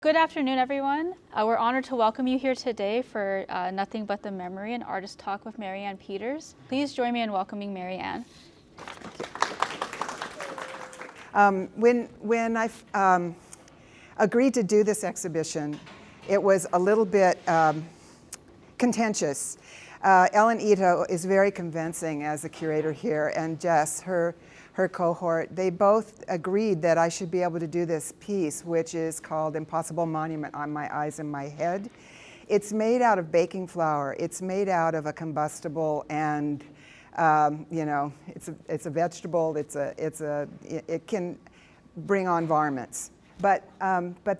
Good afternoon, everyone. We're honored to welcome you here today for Nothing But the Memory, an artist talk with Marianne Peters. Please join me in welcoming Marianne. When I agreed to do this exhibition, it was a little bit contentious. Ellen Ito is very convincing as the curator here, and Jess, her cohort, they both agreed that I should be able to do this piece, which is called Impossible Monument on My Eyes and My Head. It's made out of baking flour. It's made out of a combustible, and it's a vegetable. It can bring on varmints. But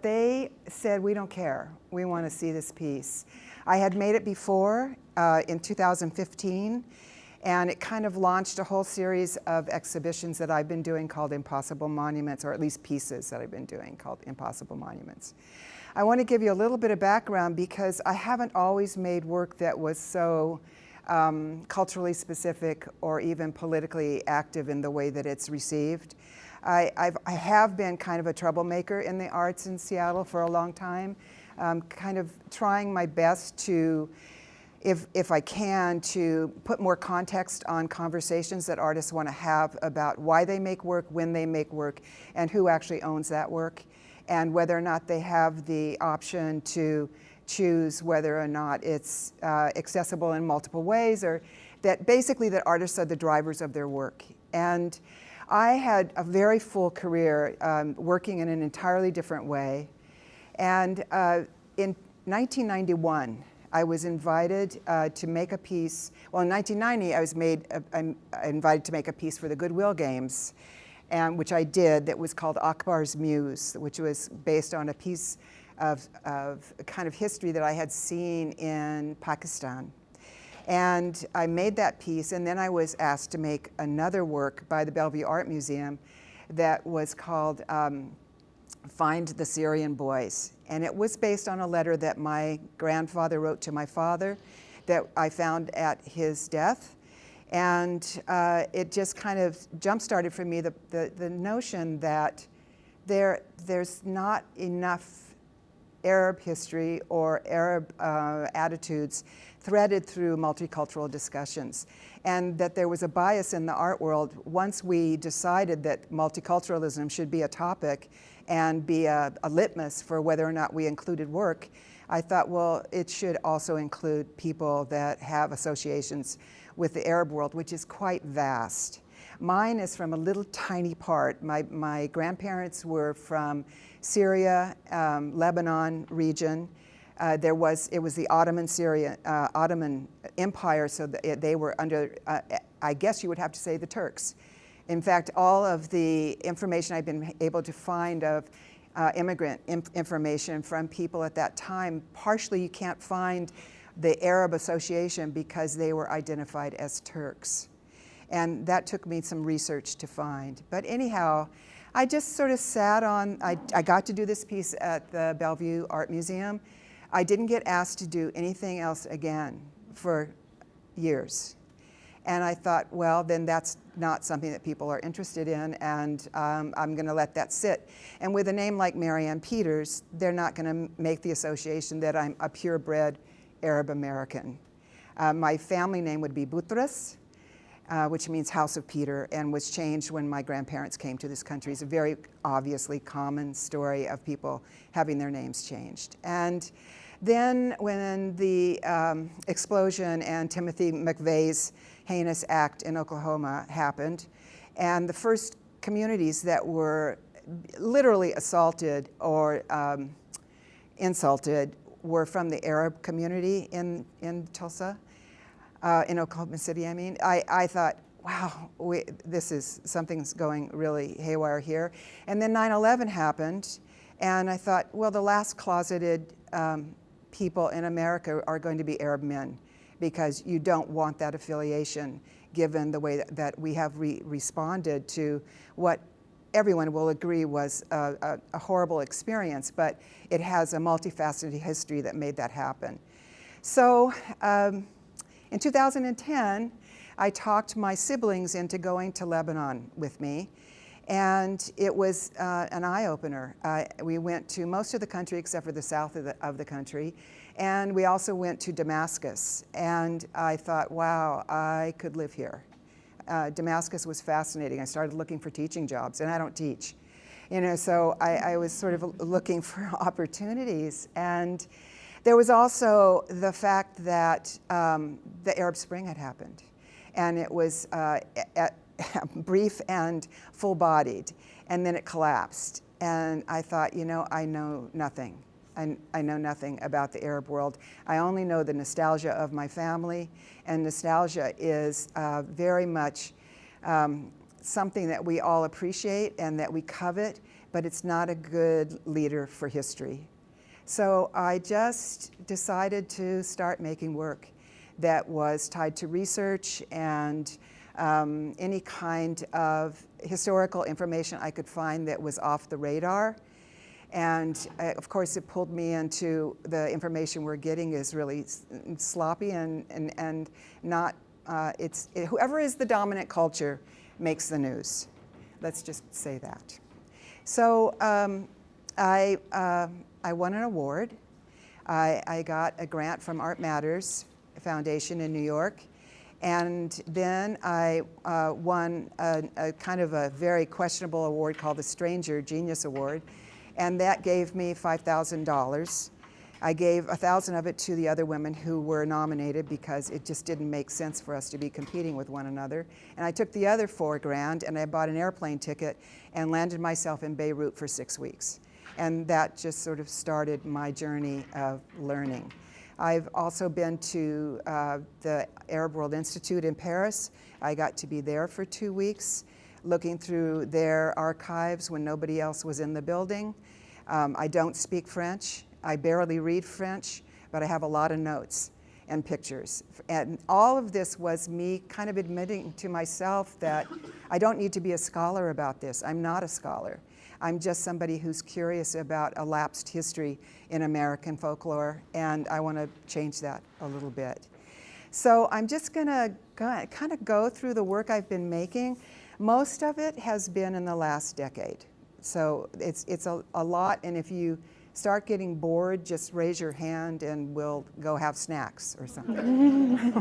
they said, we don't care. We want to see this piece. I had made it before in 2015. And it kind of launched a whole series of exhibitions that I've been doing called Impossible Monuments, or at least pieces that I've been doing called Impossible Monuments. I want to give you a little bit of background because I haven't always made work that was so culturally specific or even politically active in the way that it's received. I have been kind of a troublemaker in the arts in Seattle for a long time, kind of trying my best to, if I can, to put more context on conversations that artists want to have about why they make work, when they make work, and who actually owns that work, and whether or not they have the option to choose whether or not it's accessible in multiple ways, or that basically that artists are the drivers of their work. And I had a very full career working in an entirely different way. And in 1991, I was invited to make a piece. Well, in 1990, I was invited to make a piece for the Goodwill Games, and which I did, that was called Akbar's Muse, which was based on a piece of kind of history that I had seen in Pakistan. And I made that piece, and then I was asked to make another work by the Bellevue Art Museum that was called Find the Syrian Boys. And it was based on a letter that my grandfather wrote to my father that I found at his death. And it just kind of jump-started for me the notion that there's not enough Arab history or Arab attitudes threaded through multicultural discussions, and that there was a bias in the art world once we decided that multiculturalism should be a topic and be a litmus for whether or not we included work. I thought, well, it should also include people that have associations with the Arab world, which is quite vast. Mine is from a little tiny part. My grandparents were from Syria, Lebanon region. It was the Ottoman Empire, so they were under, I guess you would have to say, the Turks. In fact, all of the information I've been able to find of immigrant information from people at that time, partially you can't find the Arab association because they were identified as Turks. And that took me some research to find. But anyhow, I just sort of sat on, I got to do this piece at the Bellevue Art Museum. I didn't get asked to do anything else again for years. And I thought, well, then that's not something that people are interested in, and I'm going to let that sit. And with a name like Marianne Peters, they're not going to make the association that I'm a purebred Arab American. My family name would be Boutros, which means House of Peter, and was changed when my grandparents came to this country. It's a very obviously common story of people having their names changed. And then when the explosion and Timothy McVeigh's heinous act in Oklahoma happened, and the first communities that were literally assaulted or insulted were from the Arab community in Tulsa, in Oklahoma City, I mean. I thought, wow, something's going really haywire here. And then 9/11 happened, and I thought, well, the last closeted people in America are going to be Arab men, because you don't want that affiliation given the way that we have responded to what everyone will agree was a horrible experience, but it has a multifaceted history that made that happen. So in 2010, I talked my siblings into going to Lebanon with me. And it was an eye-opener. We went to most of the country except for the south of the country. And we also went to Damascus. And I thought, wow, I could live here. Damascus was fascinating. I started looking for teaching jobs, and I don't teach. So I was sort of looking for opportunities. And there was also the fact that the Arab Spring had happened. And it was brief and full-bodied, and then it collapsed. And I thought, I know nothing. I know nothing about the Arab world. I only know the nostalgia of my family, and nostalgia is very much something that we all appreciate and that we covet, but it's not a good leader for history. So I just decided to start making work that was tied to research and any kind of historical information I could find that was off the radar. And of course, it pulled me into the information we're getting is really sloppy and not, whoever is the dominant culture makes the news. Let's just say that. So I won an award. I got a grant from Art Matters Foundation in New York. And then I won a kind of a very questionable award called the Stranger Genius Award. And that gave me $5,000. I gave 1,000 of it to the other women who were nominated because it just didn't make sense for us to be competing with one another. And I took the other $4,000 and I bought an airplane ticket and landed myself in Beirut for 6 weeks. And that just sort of started my journey of learning. I've also been to the Arab World Institute in Paris. I got to be there for 2 weeks, looking through their archives when nobody else was in the building. I don't speak French. I barely read French, but I have a lot of notes and pictures. And all of this was me kind of admitting to myself that I don't need to be a scholar about this. I'm not a scholar. I'm just somebody who's curious about a lapsed history in American folklore, and I want to change that a little bit. So I'm just going to kind of go through the work I've been making. Most of it has been in the last decade. So it's a lot, and if you start getting bored, just raise your hand and we'll go have snacks or something.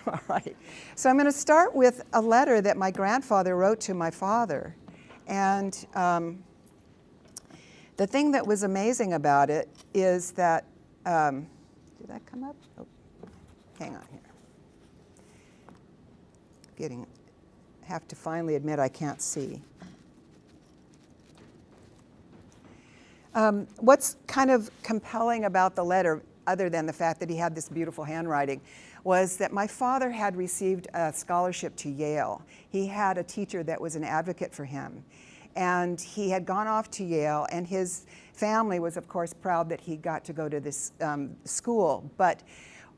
All right. So I'm going to start with a letter that my grandfather wrote to my father. And the thing that was amazing about it is that, did that come up? Oh, hang on here. Have to finally admit I can't see. What's kind of compelling about the letter, other than the fact that he had this beautiful handwriting, was that my father had received a scholarship to Yale. He had a teacher that was an advocate for him. And he had gone off to Yale, and his family was, of course, proud that he got to go to this school. But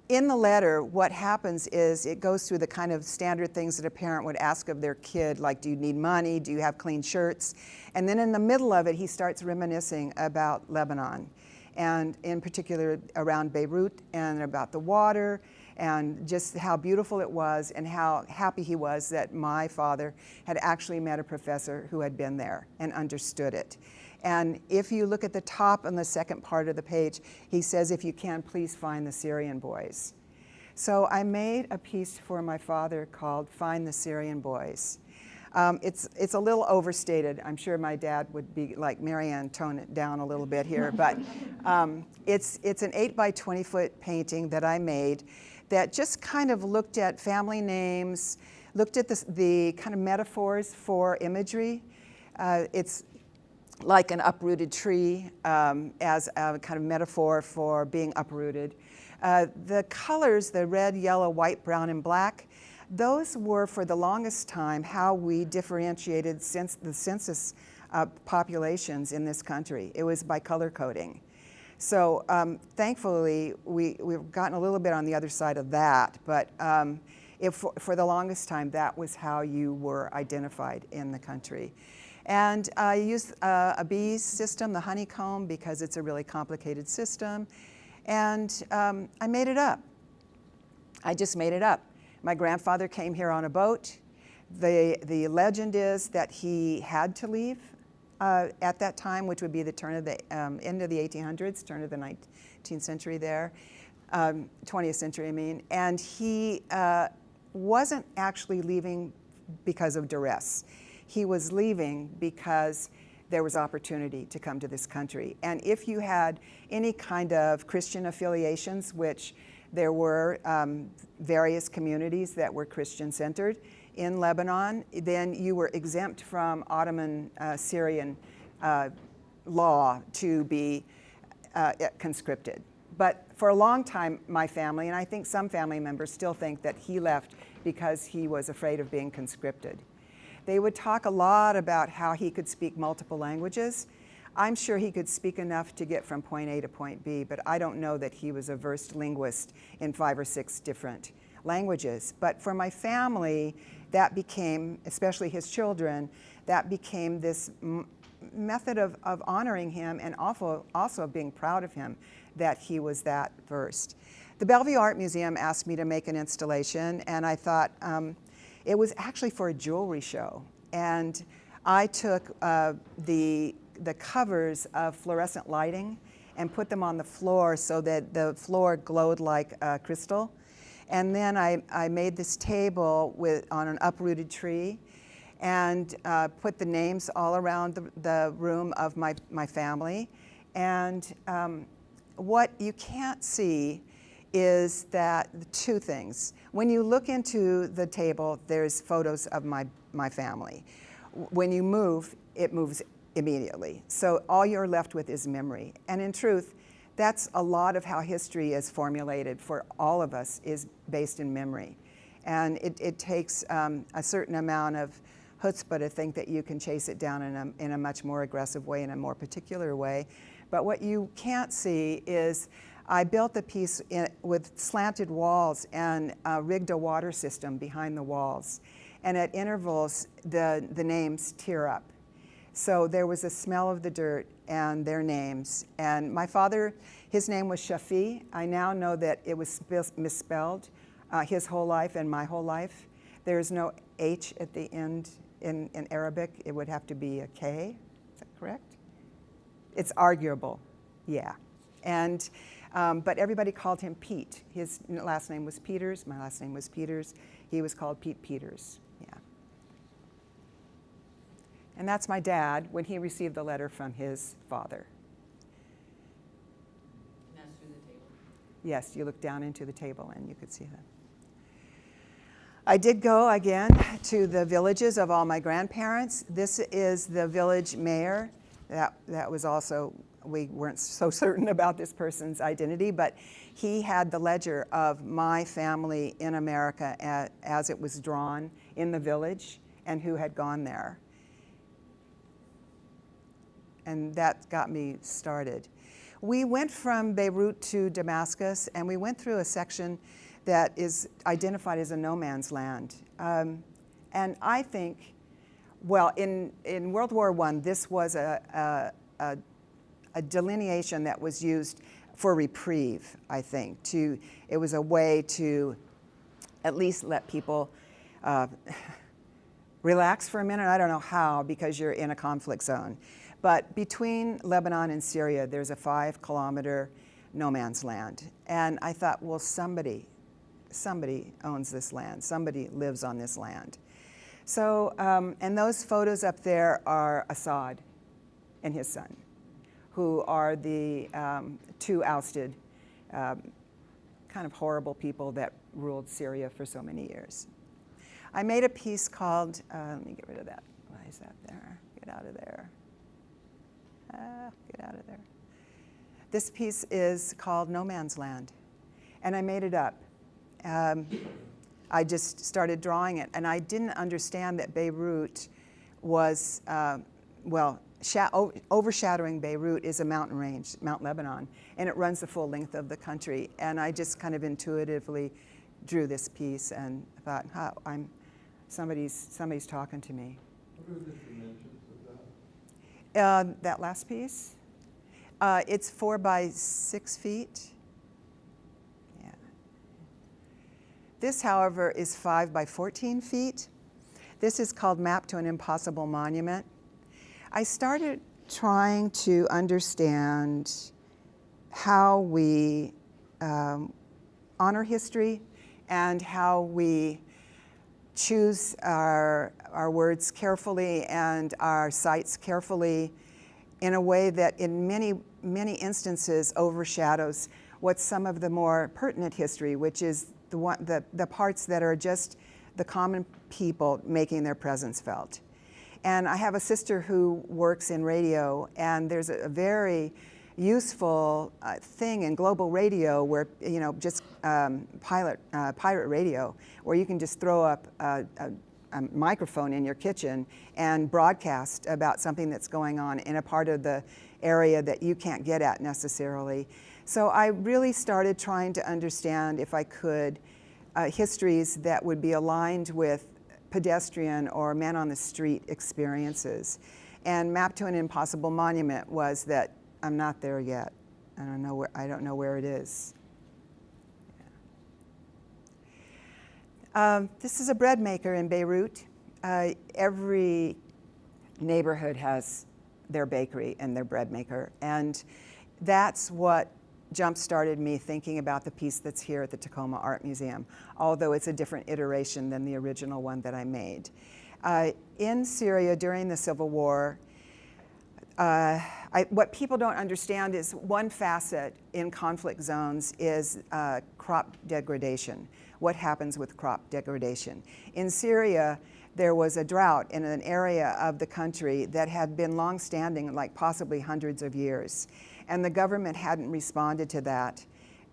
in the letter, what happens is it goes through the kind of standard things that a parent would ask of their kid, like, do you need money? Do you have clean shirts? And then in the middle of it, he starts reminiscing about Lebanon, and in particular around Beirut, and about the water, and just how beautiful it was, and how happy he was that my father had actually met a professor who had been there and understood it. And if you look at the top on the second part of the page, he says, if you can, please find the Syrian boys. So I made a piece for my father called Find the Syrian Boys. It's a little overstated. I'm sure my dad would be like, Marianne, tone it down a little bit here. But it's an 8 by 20 foot painting that I made that just kind of looked at family names, looked at the kind of metaphors for imagery. It's like an uprooted tree as a kind of metaphor for being uprooted. The colors, the red, yellow, white, brown, and black, those were for the longest time how we differentiated the census populations in this country. It was by color coding. So thankfully, we've gotten a little bit on the other side of that, but for the longest time, that was how you were identified in the country. And I used a bee system, the honeycomb, because it's a really complicated system. And I made it up. I just made it up. My grandfather came here on a boat. The legend is that he had to leave at that time, which would be the turn of the end of the 1800s, turn of the 19th century there, 20th century, I mean. And he wasn't actually leaving because of duress. He was leaving because there was opportunity to come to this country. And if you had any kind of Christian affiliations, which there were various communities that were Christian-centered in Lebanon, then you were exempt from Ottoman Syrian law to be conscripted. But for a long time, my family, and I think some family members still think that he left because he was afraid of being conscripted. They would talk a lot about how he could speak multiple languages. I'm sure he could speak enough to get from point A to point B, but I don't know that he was a versed linguist in 5 or 6 different languages. But for my family, that became, especially his children, that became this method of honoring him and also being proud of him that he was that versed. The Bellevue Art Museum asked me to make an installation, and I thought it was actually for a jewelry show. And I took the covers of fluorescent lighting and put them on the floor so that the floor glowed like crystal. And then I made this table on an uprooted tree and put the names all around the room of my family. And what you can't see is that 2 things. When you look into the table, there's photos of my family. When you move, it moves immediately. So all you're left with is memory. And in truth, that's a lot of how history is formulated for all of us, is based in memory. And it takes a certain amount of chutzpah to think that you can chase it down in a much more aggressive way, in a more particular way. But what you can't see is I built the piece with slanted walls and rigged a water system behind the walls. And at intervals, the names tear up. So there was a smell of the dirt and their names. And my father, his name was Shafi. I now know that it was misspelled his whole life and my whole life. There's no H at the end in Arabic. It would have to be a K. Is that correct? It's arguable, yeah. And but everybody called him Pete. His last name was Peters. My last name was Peters. He was called Pete Peters, yeah. And that's my dad when he received the letter from his father. And that's through the table? Yes, you look down into the table and you could see them. I did go again to the villages of all my grandparents. This is the village mayor. That was also, we weren't so certain about this person's identity, but he had the ledger of my family in America as it was drawn in the village and who had gone there. And that got me started. We went from Beirut to Damascus, and we went through a section that is identified as a no man's land. And I think, well, in World War I, this was a delineation that was used for reprieve, I think. It was a way to at least let people relax for a minute. I don't know how, because you're in a conflict zone. But between Lebanon and Syria, there's a 5-kilometer no man's land. And I thought, well, somebody owns this land. Somebody lives on this land. So, and those photos up there are Assad and his son, who are the 2 ousted, kind of horrible people that ruled Syria for so many years. I made a piece called, let me get rid of that. Why is that there? Get out of there. Get out of there. This piece is called No Man's Land, and I made it up. I just started drawing it, and I didn't understand that Beirut was, overshadowing Beirut is a mountain range, Mount Lebanon, and it runs the full length of the country. And I just kind of intuitively drew this piece and thought, somebody's talking to me. What are the dimensions of that? That last piece, it's 4 by 6 feet. Yeah. This, however, is 5 by 14 feet. This is called Map to an Impossible Monument. I started trying to understand how we honor history and how we choose our words carefully and our sites carefully in a way that in many instances overshadows what's some of the more pertinent history, which is the parts that are just the common people making their presence felt. And I have a sister who works in radio, and there's a very useful thing in global radio where, just pirate radio, where you can just throw up a microphone in your kitchen and broadcast about something that's going on in a part of the area that you can't get at necessarily. So I really started trying to understand, if I could, histories that would be aligned with pedestrian or man on the street experiences. And Map to an Impossible Monument was that I'm not there yet. I don't know where it is. This is a bread maker in Beirut. Every neighborhood has their bakery and their bread maker, and that's what jump-started me thinking about the piece that's here at the Tacoma Art Museum, although it's a different iteration than the original one that I made. In Syria during the Civil War, what people don't understand is one facet in conflict zones is crop degradation. What happens with crop degradation? In Syria, there was a drought in an area of the country that had been long-standing, like possibly hundreds of years. And the government hadn't responded to that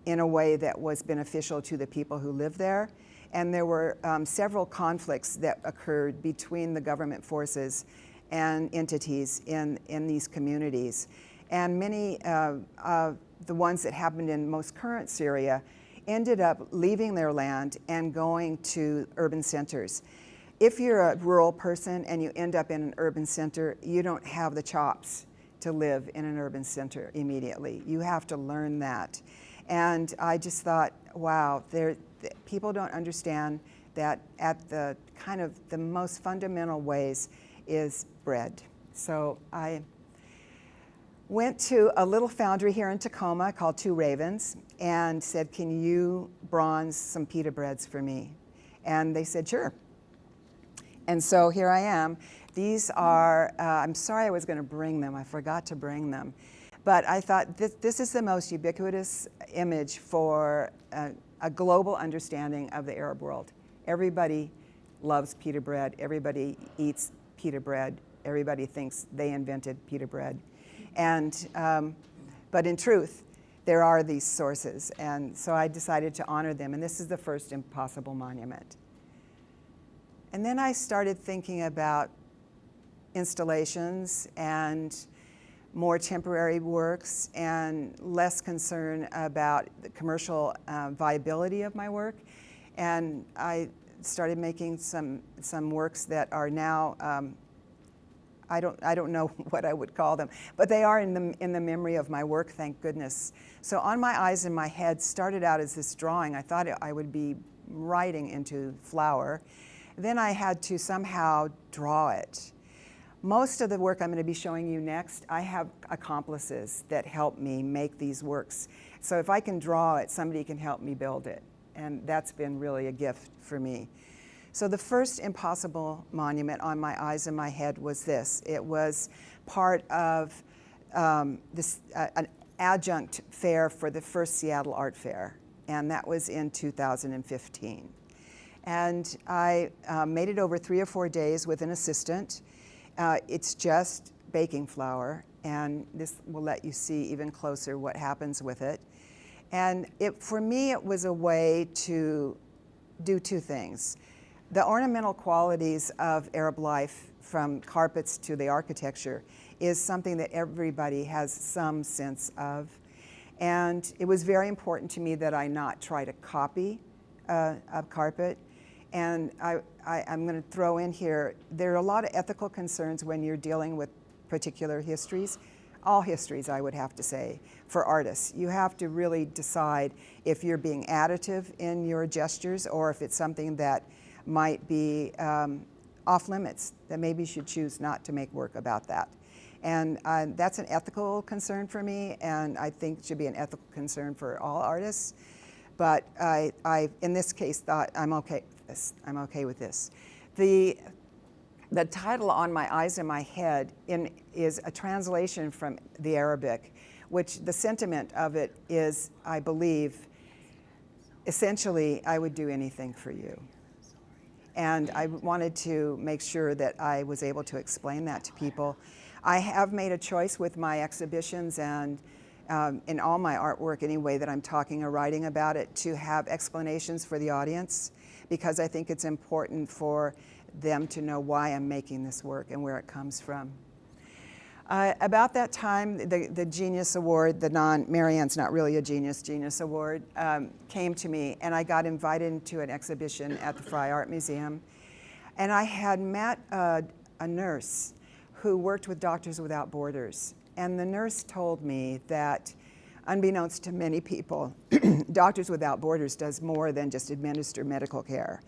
in a way that was beneficial to the people who lived there. And there were several conflicts that occurred between the government forces and entities in these communities. And many of the ones that happened in most current Syria ended up leaving their land and going to urban centers. If you're a rural person and you end up in an urban center, you don't have the chops to live in an urban center immediately. You have to learn that. And I just thought, wow, people don't understand that at the kind of the most fundamental ways is bread. So I went to a little foundry here in Tacoma called Two Ravens and said, can you bronze some pita breads for me? And they said, sure. And so here I am. These are, I'm sorry I was going to bring them. I forgot to bring them. But I thought this is the most ubiquitous image for a global understanding of the Arab world. Everybody loves pita bread. Everybody eats pita bread. Everybody thinks they invented pita bread. And, but in truth, there are these sources. And so I decided to honor them. And this is the first impossible monument. And then I started thinking about installations and more temporary works and less concern about the commercial viability of my work. And I started making some works that are now, I don't know what I would call them, but they are in the memory of my work, thank goodness. So On My Eyes and My Head started out as this drawing. I thought I would be writing into flour. Then I had to somehow draw it. Most of the work I'm going to be showing you next, I have accomplices that help me make these works. So if I can draw it, somebody can help me build it. And that's been really a gift for me. So the first impossible monument On My Eyes and My Head was this. It was part of an adjunct fair for the first Seattle Art Fair. And that was in 2015. And I made it over 3 or 4 days with an assistant. It's just baking flour, and this will let you see even closer what happens with it. And for me, it was a way to do 2 things. The ornamental qualities of Arab life, from carpets to the architecture, is something that everybody has some sense of. And it was very important to me that I not try to copy a carpet. And I'm going to throw in here, there are a lot of ethical concerns when you're dealing with particular histories. All histories, I would have to say, for artists. You have to really decide if you're being additive in your gestures or if it's something that might be off limits, that maybe you should choose not to make work about that. And that's an ethical concern for me, and I think it should be an ethical concern for all artists. But I in this case, thought I'm okay with this. I'm okay with this. The title on my eyes and my head is a translation from the Arabic, which the sentiment of it is, I believe, essentially, I would do anything for you. And I wanted to make sure that I was able to explain that to people. I have made a choice with my exhibitions and in all my artwork anyway that I'm talking or writing about it to have explanations for the audience, because I think it's important for them to know why I'm making this work and where it comes from. About that time, the Genius Award, Marianne's not really a Genius Award, came to me, and I got invited to an exhibition at the Frye Art Museum. And I had met a nurse who worked with Doctors Without Borders. And the nurse told me that, unbeknownst to many people, Doctors Without Borders does more than just administer medical care.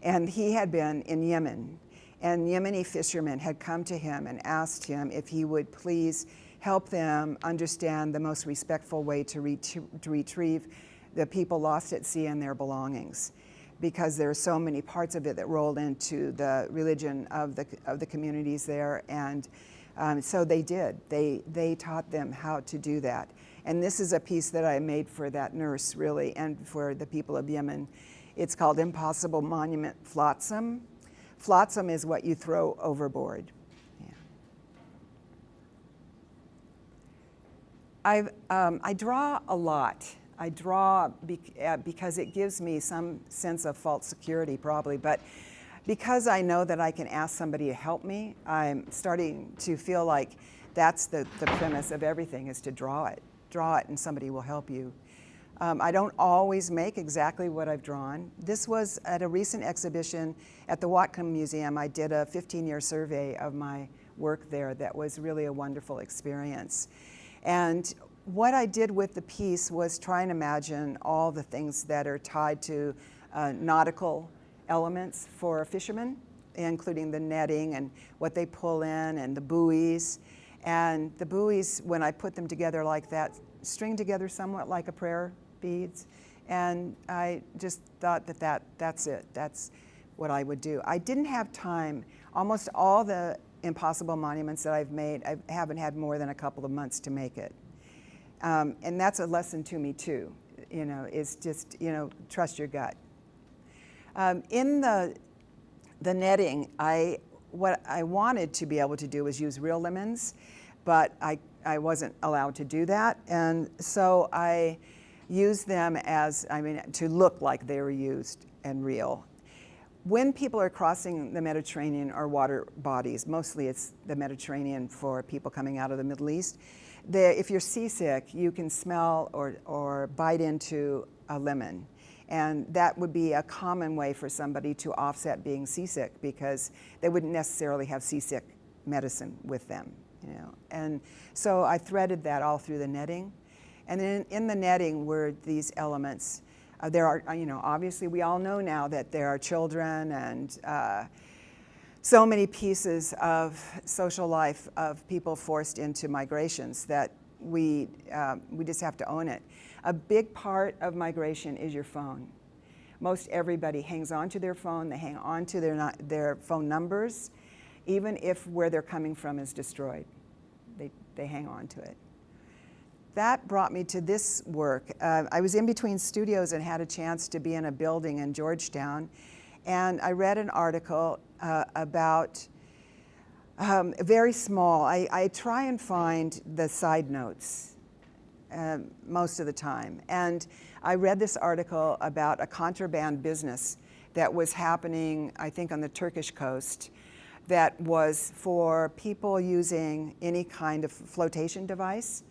And he had been in Yemen, and Yemeni fishermen had come to him and asked him if he would please help them understand the most respectful way to retrieve the people lost at sea and their belongings, because there are so many parts of it that rolled into the religion of the communities there. And so they did. They taught them how to do that. And this is a piece that I made for that nurse, really, and for the people of Yemen. It's called Impossible Monument Flotsam. Flotsam is what you throw overboard. Yeah. I draw a lot. I draw because it gives me some sense of false security, probably, but because I know that I can ask somebody to help me, I'm starting to feel like that's the premise of everything, is to draw it. Draw it and somebody will help you. I don't always make exactly what I've drawn. This was at a recent exhibition at the Whatcom Museum. I did a 15-year survey of my work there that was really a wonderful experience. And what I did with the piece was try and imagine all the things that are tied to nautical elements for fishermen, including the netting and what they pull in and the buoys. And the buoys, when I put them together like that, string together somewhat like a prayer beads. And I just thought that's it. That's what I would do. I didn't have time. Almost all the impossible monuments that I've made, I haven't had more than a couple of months to make it. And that's a lesson to me too. You know, it's just, you know, trust your gut. In the netting, what I wanted to be able to do was use real lemons, but I wasn't allowed to do that. And so I used them to look like they were used and real. When people are crossing the Mediterranean or water bodies, mostly it's the Mediterranean for people coming out of the Middle East, if you're seasick, you can smell or bite into a lemon. And that would be a common way for somebody to offset being seasick, because they wouldn't necessarily have seasick medicine with them, you know. And so I threaded that all through the netting. And then in the netting were these elements. There are, you know, obviously we all know now that there are children and so many pieces of social life of people forced into migrations that we just have to own it. A big part of migration is your phone. Most everybody hangs on to their phone. They hang on to their phone numbers, even if where they're coming from is destroyed. They hang on to it. That brought me to this work. I was in between studios and had a chance to be in a building in Georgetown, and I read an article about very small. I try and find the side notes most of the time. And I read this article about a contraband business that was happening, I think, on the Turkish coast, that was for people using any kind of flotation device,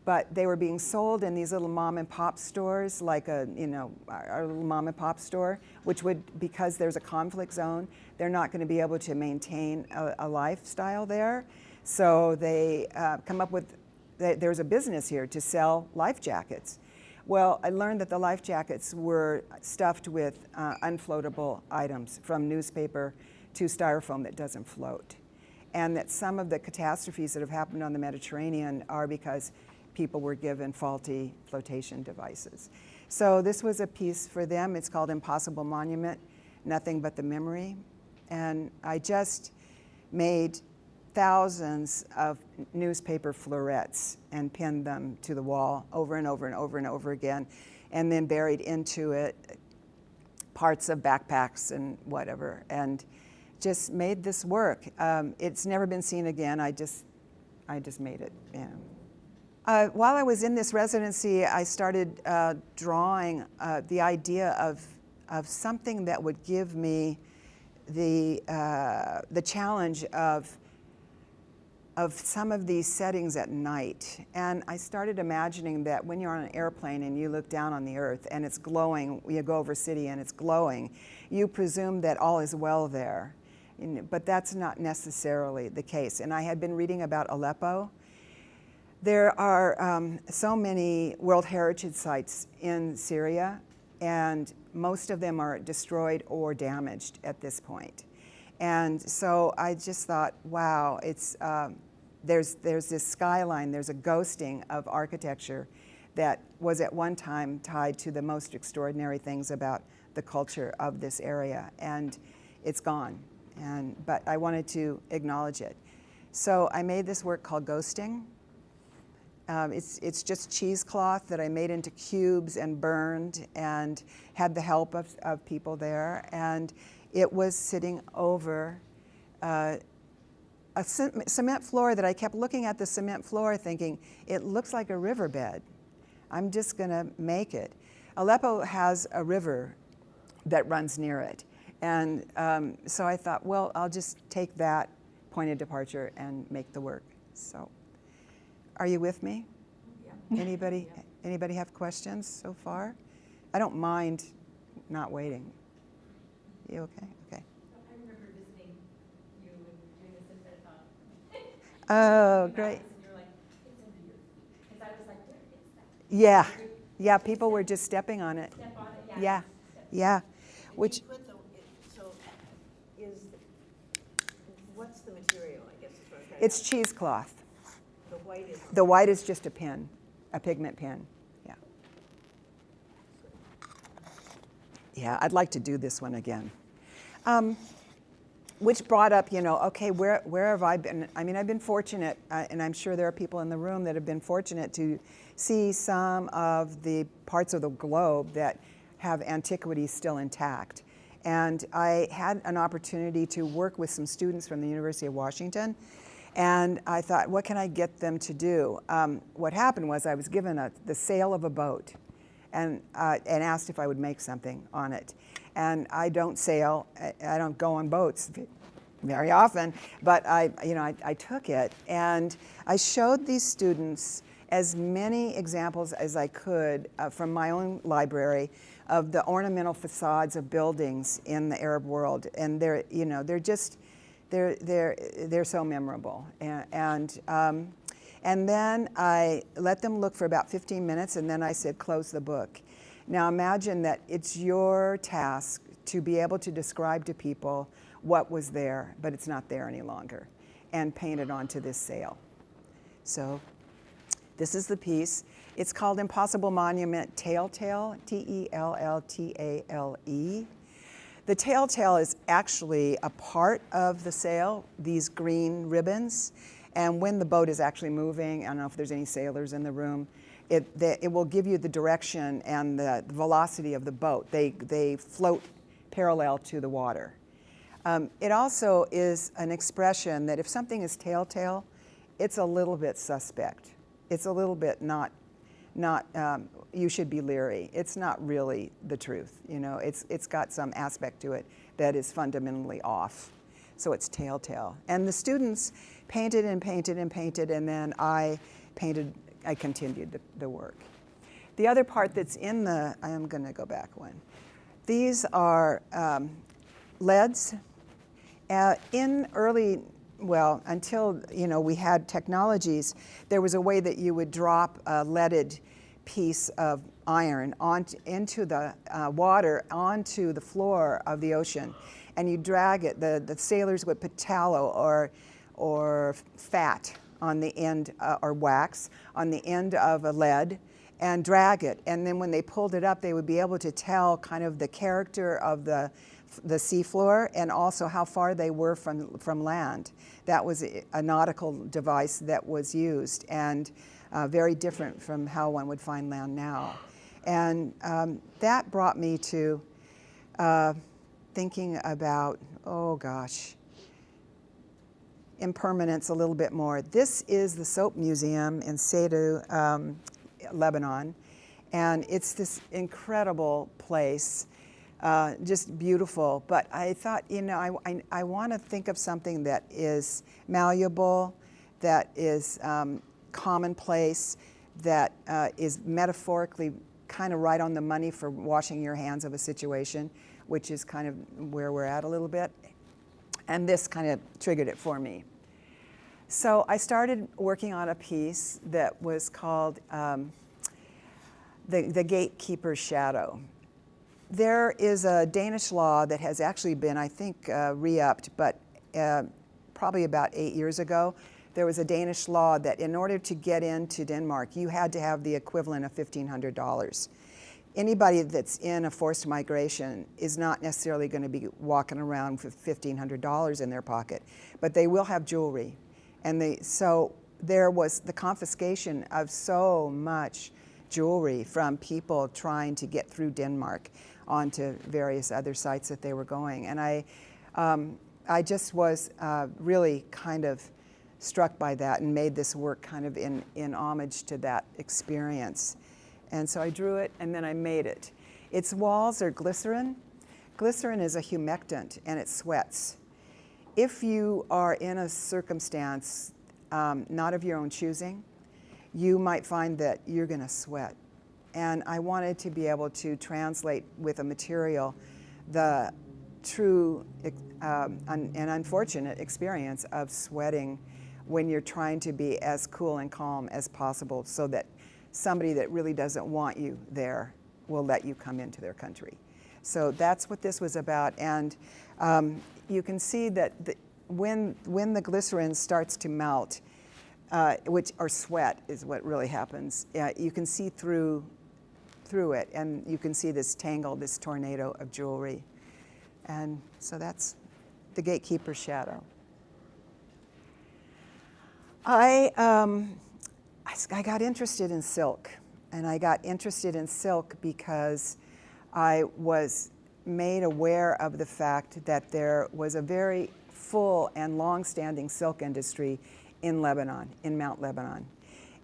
but they were being sold in these little mom and pop stores, like our little mom and pop store, which would, because there's a conflict zone, they're not going to be able to maintain a lifestyle there. So they come up with, there's a business here to sell life jackets. Well, I learned that the life jackets were stuffed with unfloatable items, from newspaper to styrofoam that doesn't float. And that some of the catastrophes that have happened on the Mediterranean are because people were given faulty flotation devices. So this was a piece for them. It's called Impossible Monument, Nothing But the Memory. And I just made thousands of newspaper florets and pinned them to the wall over and over and over and over again, and then buried into it parts of backpacks and whatever, and just made this work. It's never been seen again. I just made it. Yeah. While I was in this residency, I started drawing the idea of something that would give me the challenge of some of these settings at night. And I started imagining that when you're on an airplane and you look down on the earth and it's glowing, you go over a city and it's glowing, you presume that all is well there. But that's not necessarily the case. And I had been reading about Aleppo. There are so many World Heritage Sites in Syria, and most of them are destroyed or damaged at this point. And so I just thought, wow, it's, there's this skyline, there's a ghosting of architecture that was at one time tied to the most extraordinary things about the culture of this area, and it's gone. But I wanted to acknowledge it. So I made this work called Ghosting. It's just cheesecloth that I made into cubes and burned, and had the help of people there. And it was sitting over a cement floor that I kept looking at the cement floor thinking, it looks like a riverbed. I'm just gonna make it. Aleppo has a river that runs near it. And so I thought, well, I'll just take that point of departure and make the work. So, are you with me? Yeah. Anybody have questions so far? I don't mind not waiting. You okay? Okay. I remember visiting you and doing this in Beirut. Oh, great. And you're like, it's under your feet. Because I was like, where is that? Yeah. Yeah, people were just stepping on it. Step on it, Yeah. Yeah. Which, So what's the material, I guess is what I'm trying to it's cheesecloth. The white is. The white is just a pin, a pigment pin. Yeah. Yeah, I'd like to do this one again. Which brought up, okay, where have I been? I mean, I've been fortunate, and I'm sure there are people in the room that have been fortunate to see some of the parts of the globe that have antiquity still intact. And I had an opportunity to work with some students from the University of Washington, and I thought, what can I get them to do? What happened was I was given the sail of a boat, and asked if I would make something on it. And I don't sail, I don't go on boats very often, but I took it, and I showed these students as many examples as I could from my own library of the ornamental facades of buildings in the Arab world, and they're so memorable. And then I let them look for about 15 minutes, and then I said, close the book. Now imagine that it's your task to be able to describe to people what was there, but it's not there any longer, and paint it onto this sail. So this is the piece. It's called Impossible Monument Telltale, Telltale. The telltale is actually a part of the sail, these green ribbons, and when the boat is actually moving, I don't know if there's any sailors in the room, it will give you the direction and the velocity of the boat. They float parallel to the water. It also is an expression that if something is telltale, it's a little bit suspect. It's a little bit not you should be leery. It's not really the truth. It's got some aspect to it that is fundamentally off. So it's telltale. And the students painted and painted and painted, and then I continued the work. The other part that's in I am going to go back one. These are leads. Until we had technologies, there was a way that you would drop a leaded piece of iron into the water, onto the floor of the ocean, and you drag it. The sailors would put tallow or fat on the end, or wax, on the end of a lead and drag it. And then when they pulled it up, they would be able to tell kind of the character of the seafloor and also how far they were from land. That was a nautical device that was used, and very different from how one would find land now. And that brought me to thinking about, oh gosh, impermanence a little bit more. This is the Soap Museum in Civita, Lebanon, and it's this incredible place, just beautiful. But I thought, you know, I want to think of something that is malleable, that is commonplace, that is metaphorically kind of right on the money for washing your hands of a situation, which is kind of where we're at a little bit. And this kind of triggered it for me. So I started working on a piece that was called The Gatekeeper's Shadow. There is a Danish law that has actually been, I think, re-upped, but probably about 8 years ago, there was a Danish law that in order to get into Denmark, you had to have the equivalent of $1,500. Anybody that's in a forced migration is not necessarily going to be walking around with $1,500 in their pocket, but they will have jewelry. And so there was the confiscation of so much jewelry from people trying to get through Denmark onto various other sites that they were going. And I just was really kind of struck by that and made this work kind of in homage to that experience. And so I drew it and then I made it. Its walls are glycerin. Glycerin is a humectant and it sweats. If you are in a circumstance not of your own choosing, you might find that you're going to sweat. And I wanted to be able to translate with a material the true and unfortunate experience of sweating when you're trying to be as cool and calm as possible so that somebody that really doesn't want you there will let you come into their country. So that's what this was about. And you can see that when the glycerin starts to melt, or sweat is what really happens, you can see through it, and you can see this tangle, this tornado of jewelry. And so that's the Gatekeeper's Shadow. I got interested in silk, and I got interested in silk because I was made aware of the fact that there was a very full and long-standing silk industry in Lebanon, in Mount Lebanon.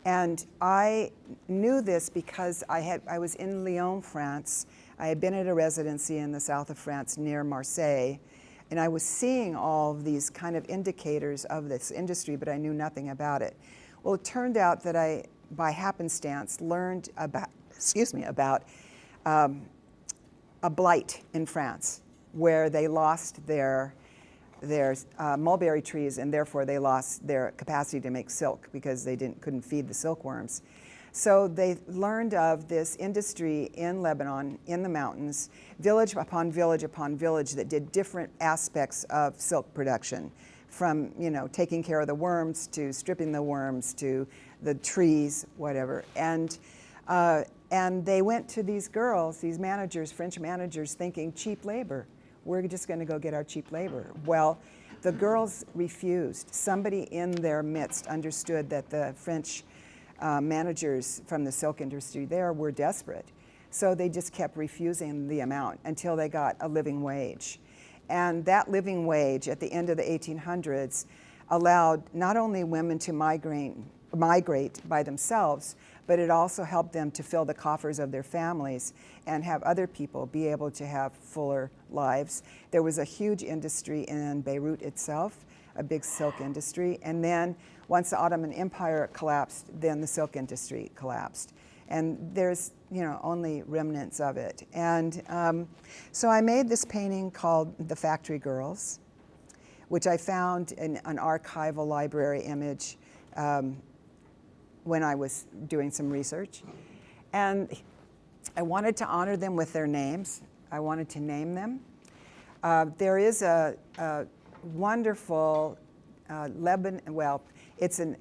And I knew this because I was in Lyon, France. I had been at a residency in the south of France near Marseille, and I was seeing all of these kind of indicators of this industry, but I knew nothing about it. Well, it turned out that I, by happenstance, learned about a blight in France, where they lost their mulberry trees, and therefore they lost their capacity to make silk because they couldn't feed the silkworms. So they learned of this industry in Lebanon, in the mountains, village upon village upon village, that did different aspects of silk production, from taking care of the worms to stripping the worms to the trees, whatever. And they went to these girls, these managers, French managers, thinking cheap labor. We're just going to go get our cheap labor. Well, the girls refused. Somebody in their midst understood that the French managers from the silk industry there were desperate. So they just kept refusing the amount until they got a living wage. And that living wage at the end of the 1800s allowed not only women to migrate by themselves, but it also helped them to fill the coffers of their families and have other people be able to have fuller lives. There was a huge industry in Beirut itself, a big silk industry. And then once the Ottoman Empire collapsed, then the silk industry collapsed. And there's only remnants of it. And so I made this painting called The Factory Girls, which I found in an archival library image when I was doing some research. And I wanted to honor them with their names. I wanted to name them. There is a wonderful Lebanon, well, it's an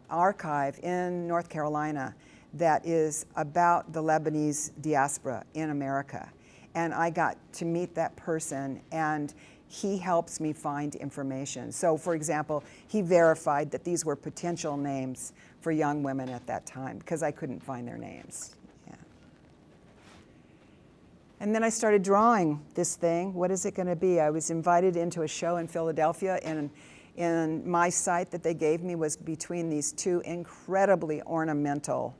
archive in North Carolina that is about the Lebanese diaspora in America. And I got to meet that person, and he helps me find information. So, for example, he verified that these were potential names for young women at that time, because I couldn't find their names. Yeah. And then I started drawing this thing. What is it going to be? I was invited into a show in Philadelphia, and my site that they gave me was between these two incredibly ornamental,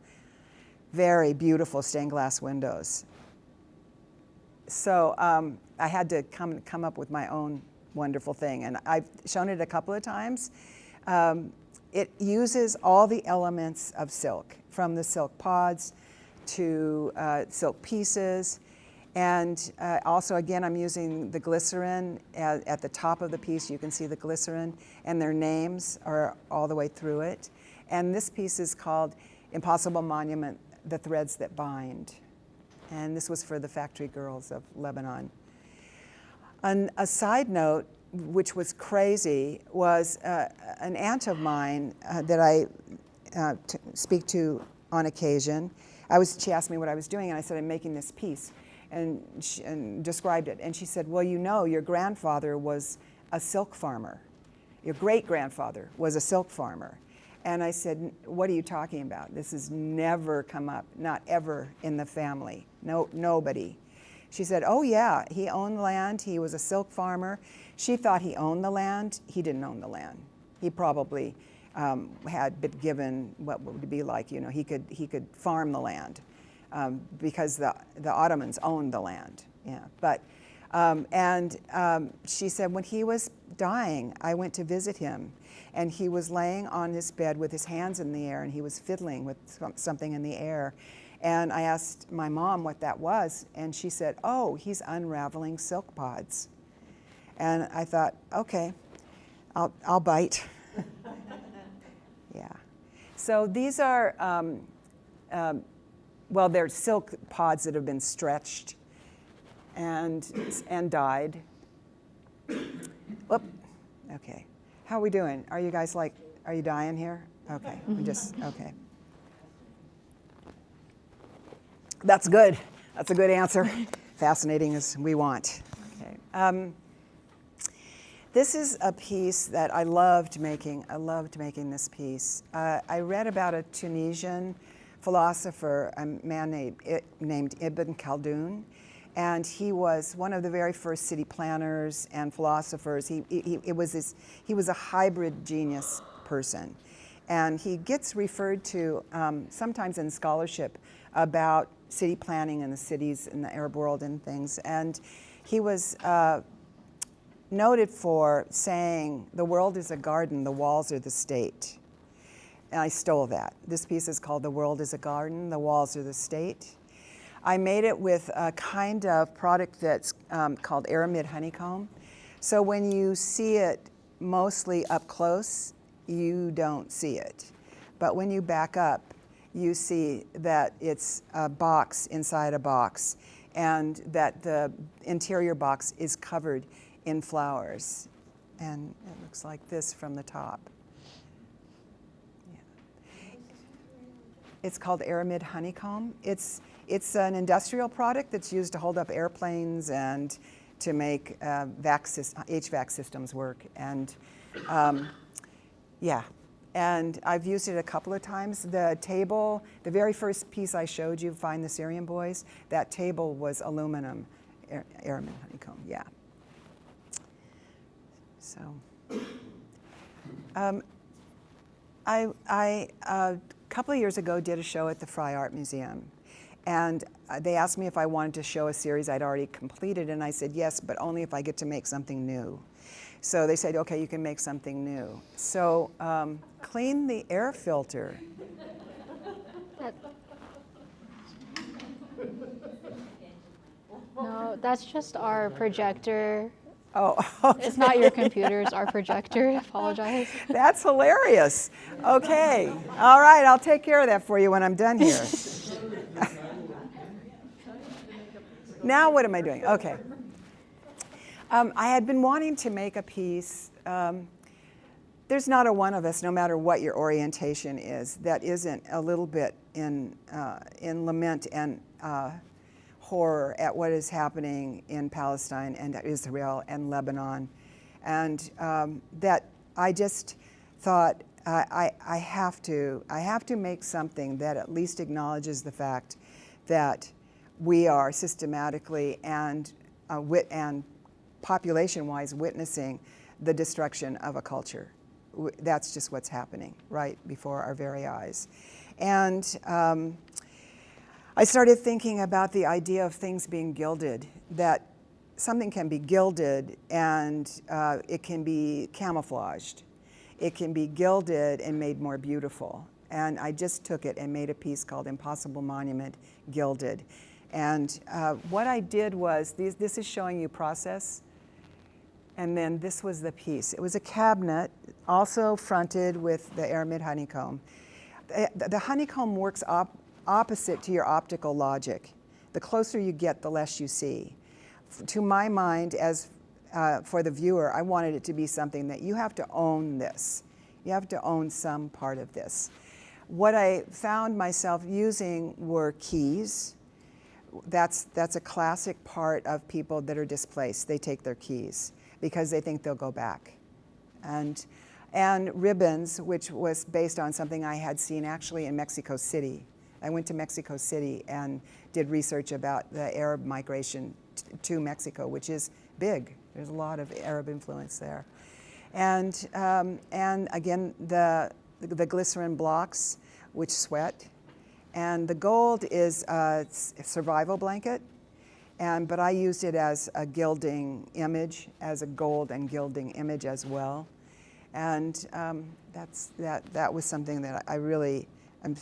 very beautiful stained glass windows. So I had to come up with my own wonderful thing, and I've shown it a couple of times. It uses all the elements of silk, from the silk pods to silk pieces, and also, again, I'm using the glycerin at the top of the piece. You can see the glycerin, and their names are all the way through it. And this piece is called Impossible Monument, The Threads That Bind. And this was for the factory girls of Lebanon. A side note, which was crazy, was an aunt of mine that I speak to on occasion. She asked me what I was doing, and I said, I'm making this piece, and described it. And she said, well, you know, your grandfather was a silk farmer. Your great-grandfather was a silk farmer. And I said, what are you talking about? This has never come up, not ever in the family. No, nobody. She said, oh yeah, he owned land, he was a silk farmer. She thought he owned the land. He didn't own the land. He probably had been given what would be like, you know, he could farm the land because the Ottomans owned the land. Yeah, but, she said when he was dying, I went to visit him, and he was laying on his bed with his hands in the air, and he was fiddling with something in the air. And I asked my mom what that was, and she said, oh, he's unraveling silk pods. And I thought, okay, I'll bite. Yeah. So these are, well, they're silk pods that have been stretched and dyed. Whoop. Okay. How are we doing? Are you guys are you dying here? Okay. Okay. That's good. That's a good answer. Fascinating as we want. Okay. This is a piece that I loved making. I loved making this piece. I read about a Tunisian philosopher, a man named Ibn Khaldun, and he was one of the very first city planners and philosophers. He was a hybrid genius person, and he gets referred to sometimes in scholarship about city planning in the cities in the Arab world and things. And he was noted for saying, the world is a garden, the walls are the state. And I stole that. This piece is called The World is a Garden, the Walls are the State. I made it with a kind of product that's called aramid honeycomb. So when you see it mostly up close, you don't see it. But when you back up, you see that it's a box inside a box, and that the interior box is covered in flowers. And it looks like this from the top. Yeah. It's called aramid honeycomb. It's an industrial product that's used to hold up airplanes and to make HVAC systems work. And yeah. And I've used it a couple of times. The table, the very first piece I showed you, Find the Syrian Boys, that table was aluminum, aramid honeycomb, yeah. So, I a couple of years ago did a show at the Frye Art Museum. And they asked me if I wanted to show a series I'd already completed, and I said yes, but only if I get to make something new. So they said, okay, you can make something new. So clean the air filter. No, that's just our projector. Oh, okay. It's not your computer, it's our projector. Apologize. That's hilarious. Okay. All right, I'll take care of that for you when I'm done here. Now what am I doing? Okay. I had been wanting to make a piece. There's not a one of us, no matter what your orientation is, that isn't a little bit in lament and horror at what is happening in Palestine and Israel and Lebanon. And that I just thought I have to make something that at least acknowledges the fact that we are systematically and population-wise witnessing the destruction of a culture. That's just what's happening right before our very eyes. And I started thinking about the idea of things being gilded, that something can be gilded and it can be camouflaged. It can be gilded and made more beautiful. And I just took it and made a piece called Impossible Monument Gilded. And what I did was, this is showing you process. And then this was the piece. It was a cabinet, also fronted with the aramid honeycomb. The honeycomb works opposite to your optical logic. The closer you get, the less you see. To my mind, as for the viewer, I wanted it to be something that you have to own this. You have to own some part of this. What I found myself using were keys. That's a classic part of people that are displaced. They take their keys because they think they'll go back. And ribbons, which was based on something I had seen actually in Mexico City. I went to Mexico City and did research about the Arab migration to Mexico, which is big. There's a lot of Arab influence there. And again, the glycerin blocks, which sweat. And the gold is a survival blanket. But I used it as a gilding image, as a gold and gilding image as well. And that was something that I really am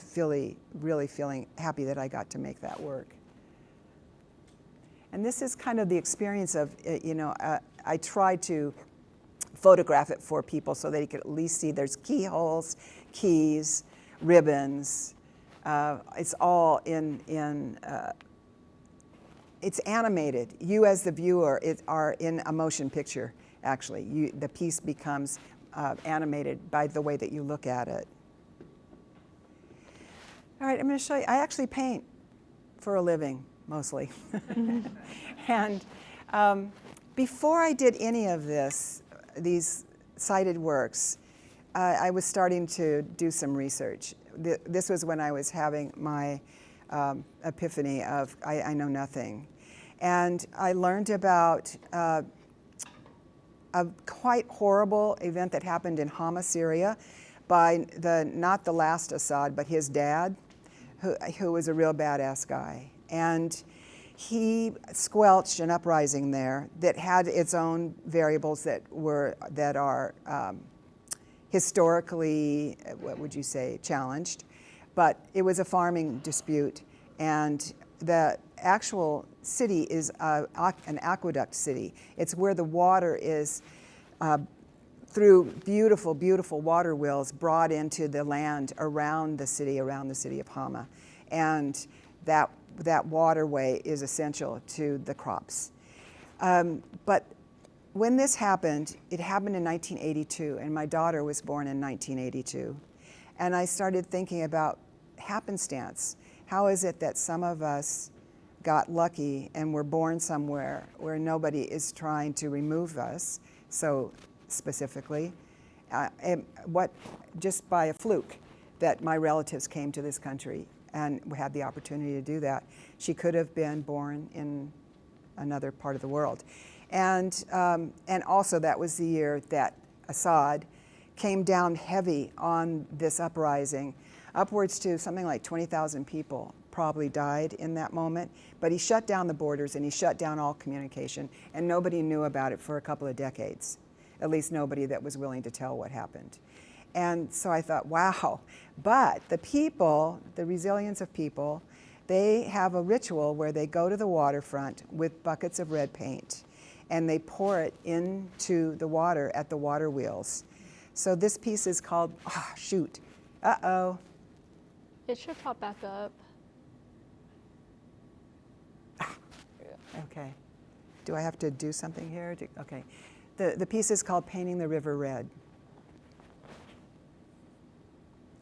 really feeling happy that I got to make that work. And this is kind of the experience of, I tried to photograph it for people so they could at least see there's keyholes, keys, ribbons. It's all it's animated. You as the viewer are in a motion picture, actually. The piece becomes animated by the way that you look at it. All right, I'm going to show you. I actually paint for a living, mostly. And before I did any of these cited works, I was starting to do some research. This was when I was having my epiphany of I know nothing. And I learned about a quite horrible event that happened in Hama, Syria, by not the last Assad, but his dad, who was a real badass guy. And he squelched an uprising there that had its own variables that are historically, what would you say, challenged. But it was a farming dispute, and the actual city is an aqueduct city. It's where the water is through beautiful, beautiful water wheels brought into the land around the city of Hama. And that waterway is essential to the crops. But when this happened, it happened in 1982, and my daughter was born in 1982. And I started thinking about happenstance. How is it that some of us got lucky and were born somewhere where nobody is trying to remove us, so specifically, just by a fluke that my relatives came to this country and had the opportunity to do that. She could have been born in another part of the world. And also that was the year that Assad came down heavy on this uprising. Upwards to something like 20,000 people probably died in that moment. But he shut down the borders and he shut down all communication, and nobody knew about it for a couple of decades. At least nobody that was willing to tell what happened. And so I thought, wow. But the people, the resilience of people, they have a ritual where they go to the waterfront with buckets of red paint and they pour it into the water at the water wheels. So this piece is called, shoot, uh-oh. It should pop back up. Okay. do I have to do something here? Okay. The piece is called Painting the River Red.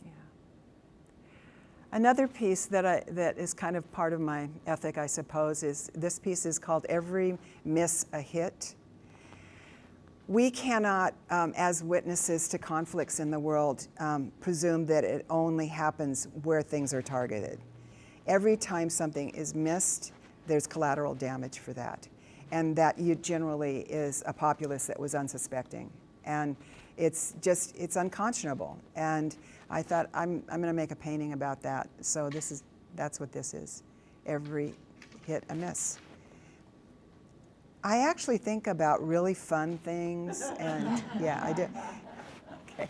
Yeah. Another piece that is kind of part of my ethic, I suppose, is this piece is called Every Miss a Hit. We cannot, as witnesses to conflicts in the world, presume that it only happens where things are targeted. Every time something is missed, there's collateral damage for that. And that generally is a populace that was unsuspecting. And it's unconscionable. And I thought, I'm going to make a painting about that. So that's what this is. Every hit a miss. I actually think about really fun things, and yeah, I do. Okay.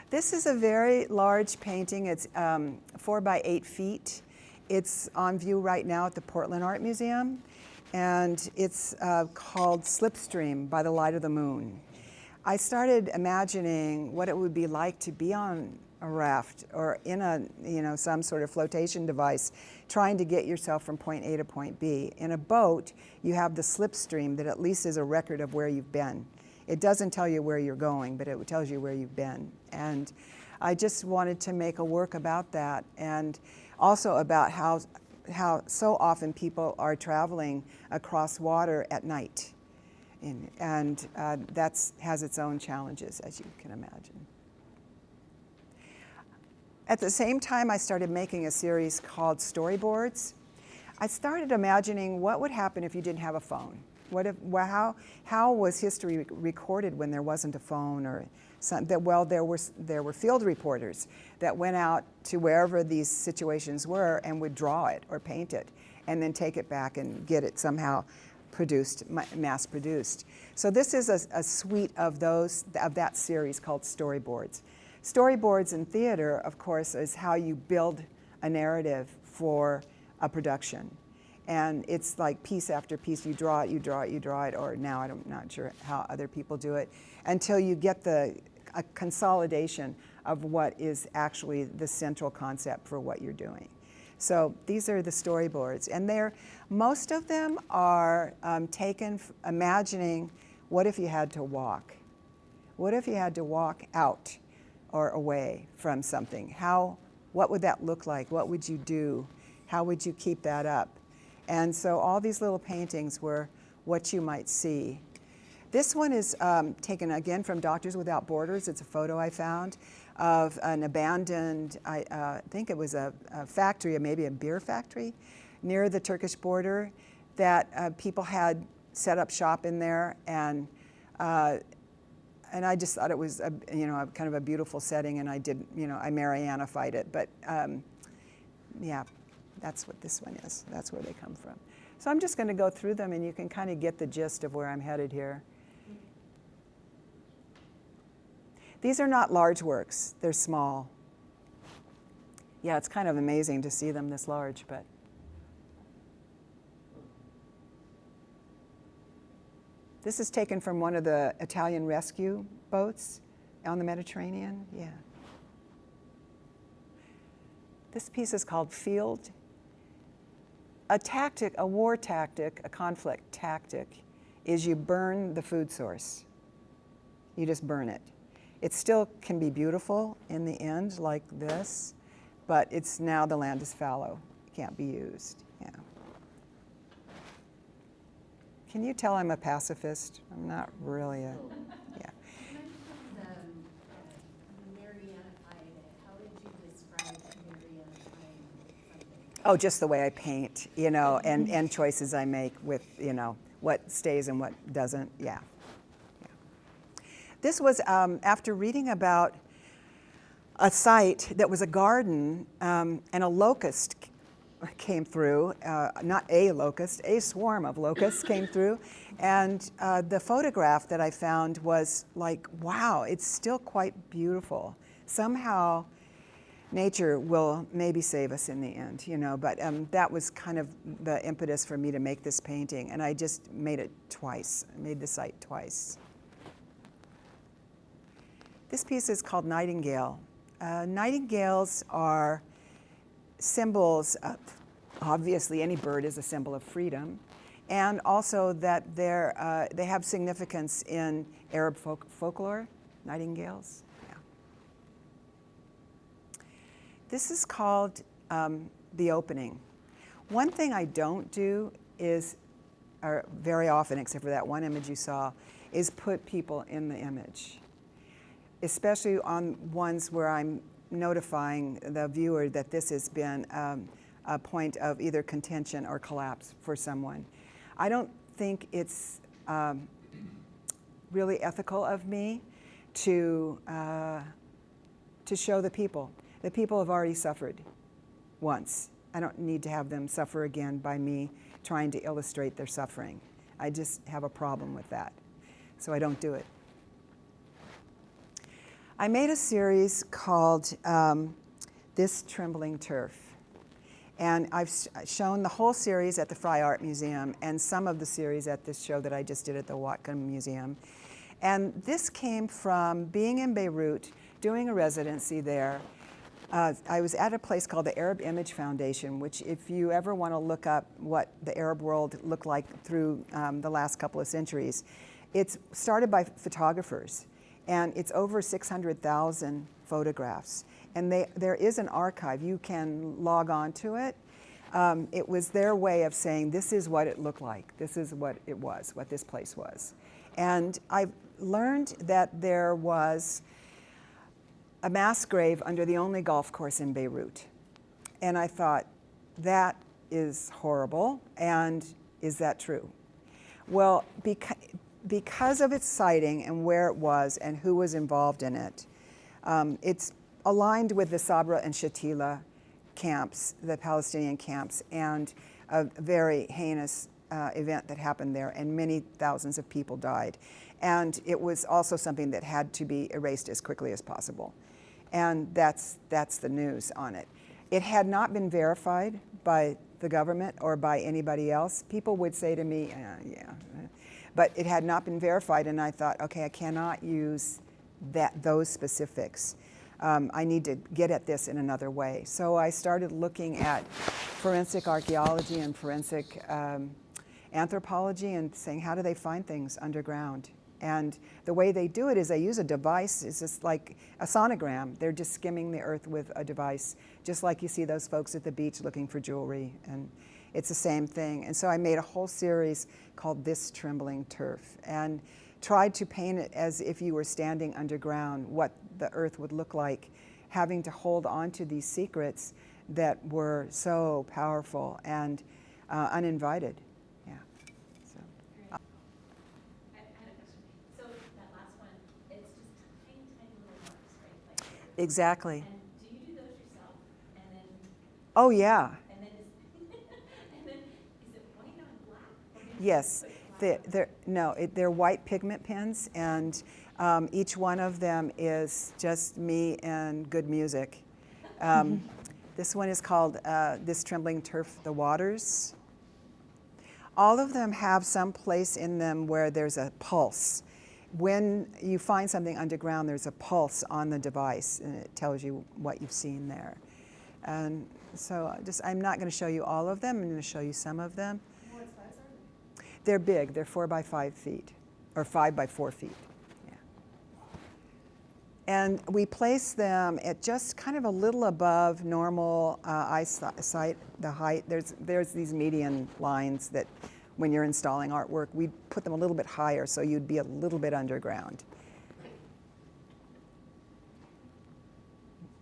This is a very large painting. It's 4 by 8 feet. It's on view right now at the Portland Art Museum, and it's called Slipstream by the Light of the Moon. I started imagining what it would be like to be on a raft or in some sort of flotation device trying to get yourself from point A to point B. In a boat, you have the slipstream that at least is a record of where you've been. It doesn't tell you where you're going, but it tells you where you've been. And I just wanted to make a work about that, and also about how so often people are traveling across water at night. And that has its own challenges, as you can imagine. At the same time, I started making a series called Storyboards. I started imagining what would happen if you didn't have a phone. How was history recorded when there wasn't a phone or something? Well, there were field reporters that went out to wherever these situations were and would draw it or paint it, and then take it back and get it somehow produced, mass produced. So this is a suite of that series called Storyboards. Storyboards in theater, of course, is how you build a narrative for a production. And it's like piece after piece, you draw it, you draw it, you draw it, or now I'm not sure how other people do it, until you get a consolidation of what is actually the central concept for what you're doing. So these are the storyboards, and most of them are taken imagining, what if you had to walk? What if you had to walk out or away from something? What would that look like? What would you do? How would you keep that up? And so all these little paintings were what you might see. This one is taken again from Doctors Without Borders. It's a photo I found of an abandoned, I think it was a factory, maybe a beer factory, near the Turkish border, that people had set up shop in there, and I just thought it was kind of a beautiful setting, and I Marianne-ified it. But yeah, that's what this one is. That's where they come from. So I'm just going to go through them, and you can kind of get the gist of where I'm headed here. These are not large works. They're small. Yeah, it's kind of amazing to see them this large, but. This is taken from one of the Italian rescue boats on the Mediterranean. Yeah. This piece is called Field. A war tactic, a conflict tactic, is you burn the food source. You just burn it. It still can be beautiful in the end, like this, but now the land is fallow. It can't be used. Yeah. Can you tell I'm a pacifist? I'm not really a, yeah. Marianne-ified it. How would you describe Marianne-ifying something? Oh, just the way I paint, and choices I make with, what stays and what doesn't. Yeah. This was after reading about a site that was a garden, and a locust came through, not a locust, a swarm of locusts came through, and the photograph that I found was like, wow, it's still quite beautiful. Somehow nature will maybe save us in the end, but that was kind of the impetus for me to make this painting, and I just made it twice. I made the site twice. This piece is called Nightingale. Nightingales are symbols of, obviously any bird is a symbol of freedom. and also that they have significance in Arab folklore, nightingales. Yeah. This is called the opening. One thing I don't do is, or very often, except for that one image you saw, is put people in the image, especially on ones where I'm notifying the viewer that this has been a point of either contention or collapse for someone. I don't think it's really ethical of me to show the people. The people have already suffered once. I don't need to have them suffer again by me trying to illustrate their suffering. I just have a problem with that, so I don't do it. I made a series called This Trembling Turf. And I've shown the whole series at the Fry Art Museum and some of the series at this show that I just did at the Watcom Museum. And this came from being in Beirut, doing a residency there. I was at a place called the Arab Image Foundation, which if you ever want to look up what the Arab world looked like through the last couple of centuries, it's started by photographers. And it's over 600,000 photographs. And there is an archive. You can log on to it. It was their way of saying, this is what it looked like. This is what it was, what this place was. And I learned that there was a mass grave under the only golf course in Beirut. And I thought, that is horrible, and is that true? Well, because of its siting and where it was and who was involved in it, it's aligned with the Sabra and Shatila camps, the Palestinian camps, and a very heinous event that happened there, and many thousands of people died. And it was also something that had to be erased as quickly as possible. And that's the news on it. It had not been verified by the government or by anybody else. People would say to me, yeah. But it had not been verified, and I thought, okay, I cannot use those specifics. I need to get at this in another way. So I started looking at forensic archaeology and forensic anthropology and saying, how do they find things underground? And the way they do it is they use a device. It's just like a sonogram. They're just skimming the earth with a device, just like you see those folks at the beach looking for jewelry. And it's the same thing. And so I made a whole series called This Trembling Turf and tried to paint it as if you were standing underground, what the earth would look like, having to hold on to these secrets that were so powerful and uninvited. Yeah. So. I had a question. So that last one, it's just tiny, tiny little marks, right? Like Exactly. and do you do those yourself? And then, Oh, yeah. and then is it white on black? Or do you Yes. put black on They're white pigment pens, and each one of them is just me and good music. This one is called This Trembling Turf, The Waters. All of them have some place in them where there's a pulse. When you find something underground, there's a pulse on the device, and it tells you what you've seen there. And so I'm not going to show you all of them. I'm going to show you some of them. What size are they? They're big. They're 4 by 5 feet, or 5 by 4 feet. Yeah. And we place them at just kind of a little above normal eyesight, the height. There's these median lines that when you're installing artwork, we put them a little bit higher so you'd be a little bit underground.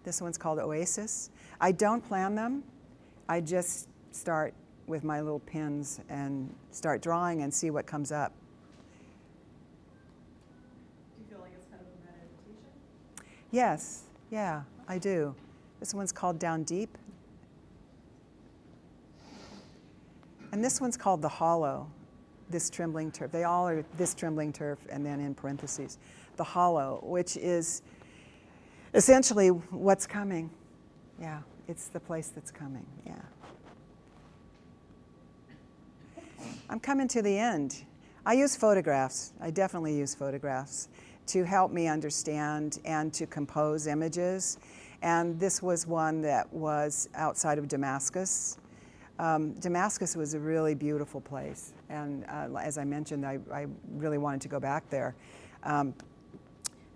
This one's called Oasis. I don't plan them. I just start with my little pens and start drawing and see what comes up. Do you feel like it's kind of a meditation? Yes, yeah, I do. This one's called Down Deep. And this one's called The Hollow, This Trembling Turf. They all are This Trembling Turf, and then in parentheses, The Hollow, which is essentially what's coming. Yeah, it's the place that's coming, yeah. I'm coming to the end. I use photographs. I definitely use photographs to help me understand and to compose images. And this was one that was outside of Damascus. Damascus was a really beautiful place, and as I mentioned, I really wanted to go back there.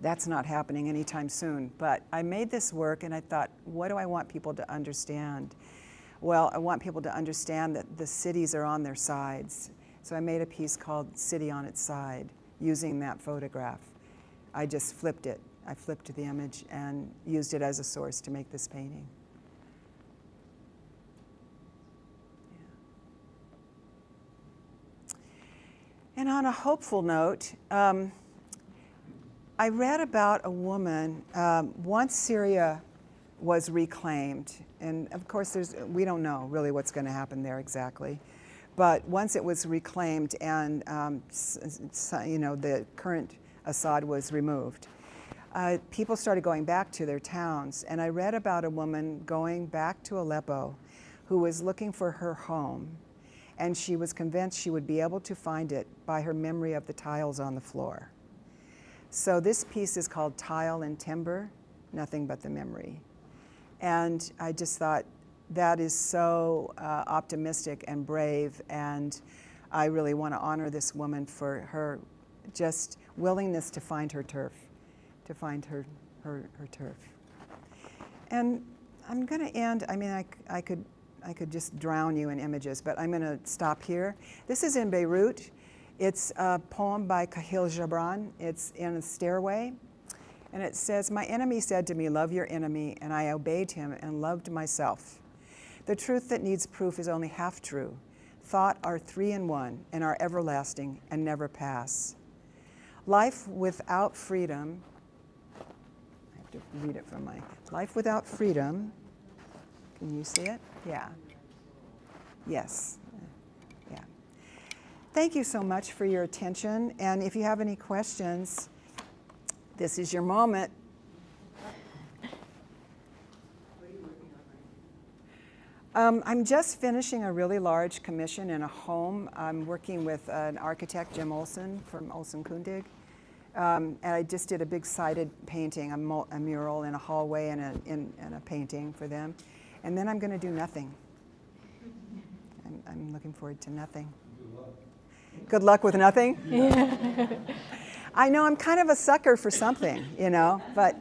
That's not happening anytime soon, but I made this work and I thought, what do I want people to understand? Well, I want people to understand that the cities are on their sides. So I made a piece called City on Its Side using that photograph. I just flipped it. I flipped the image and used it as a source to make this painting. Yeah. And on a hopeful note, I read about a woman, once Syria was reclaimed, and of course we don't know really what's going to happen there exactly, but once it was reclaimed and the current Assad was removed, people started going back to their towns, and I read about a woman going back to Aleppo who was looking for her home, and she was convinced she would be able to find it by her memory of the tiles on the floor. So this piece is called Tile and Timber, Nothing But the Memory. And I just thought that is so optimistic and brave, and I really want to honor this woman for her just willingness to find her turf, to find her turf. And I'm going to end, I mean, I could just drown you in images, but I'm going to stop here. This is in Beirut. It's a poem by Kahil Gibran. It's in a stairway. And it says, "My enemy said to me, 'Love your enemy,' and I obeyed him and loved myself. The truth that needs proof is only half true. Thought are three in one and are everlasting and never pass. Life without freedom," I have to read it from my, "Life without freedom," can you see it? Yeah. Yes. Yeah. Thank you so much for your attention, and if you have any questions, this is your moment. I'm just finishing a really large commission in a home. I'm working with an architect, Jim Olson from Olson Kundig. And I just did a big sided painting, a mural in a hallway and a painting for them. And then I'm going to do nothing. I'm looking forward to nothing. Good luck with nothing? Yeah. I know I'm kind of a sucker for something, but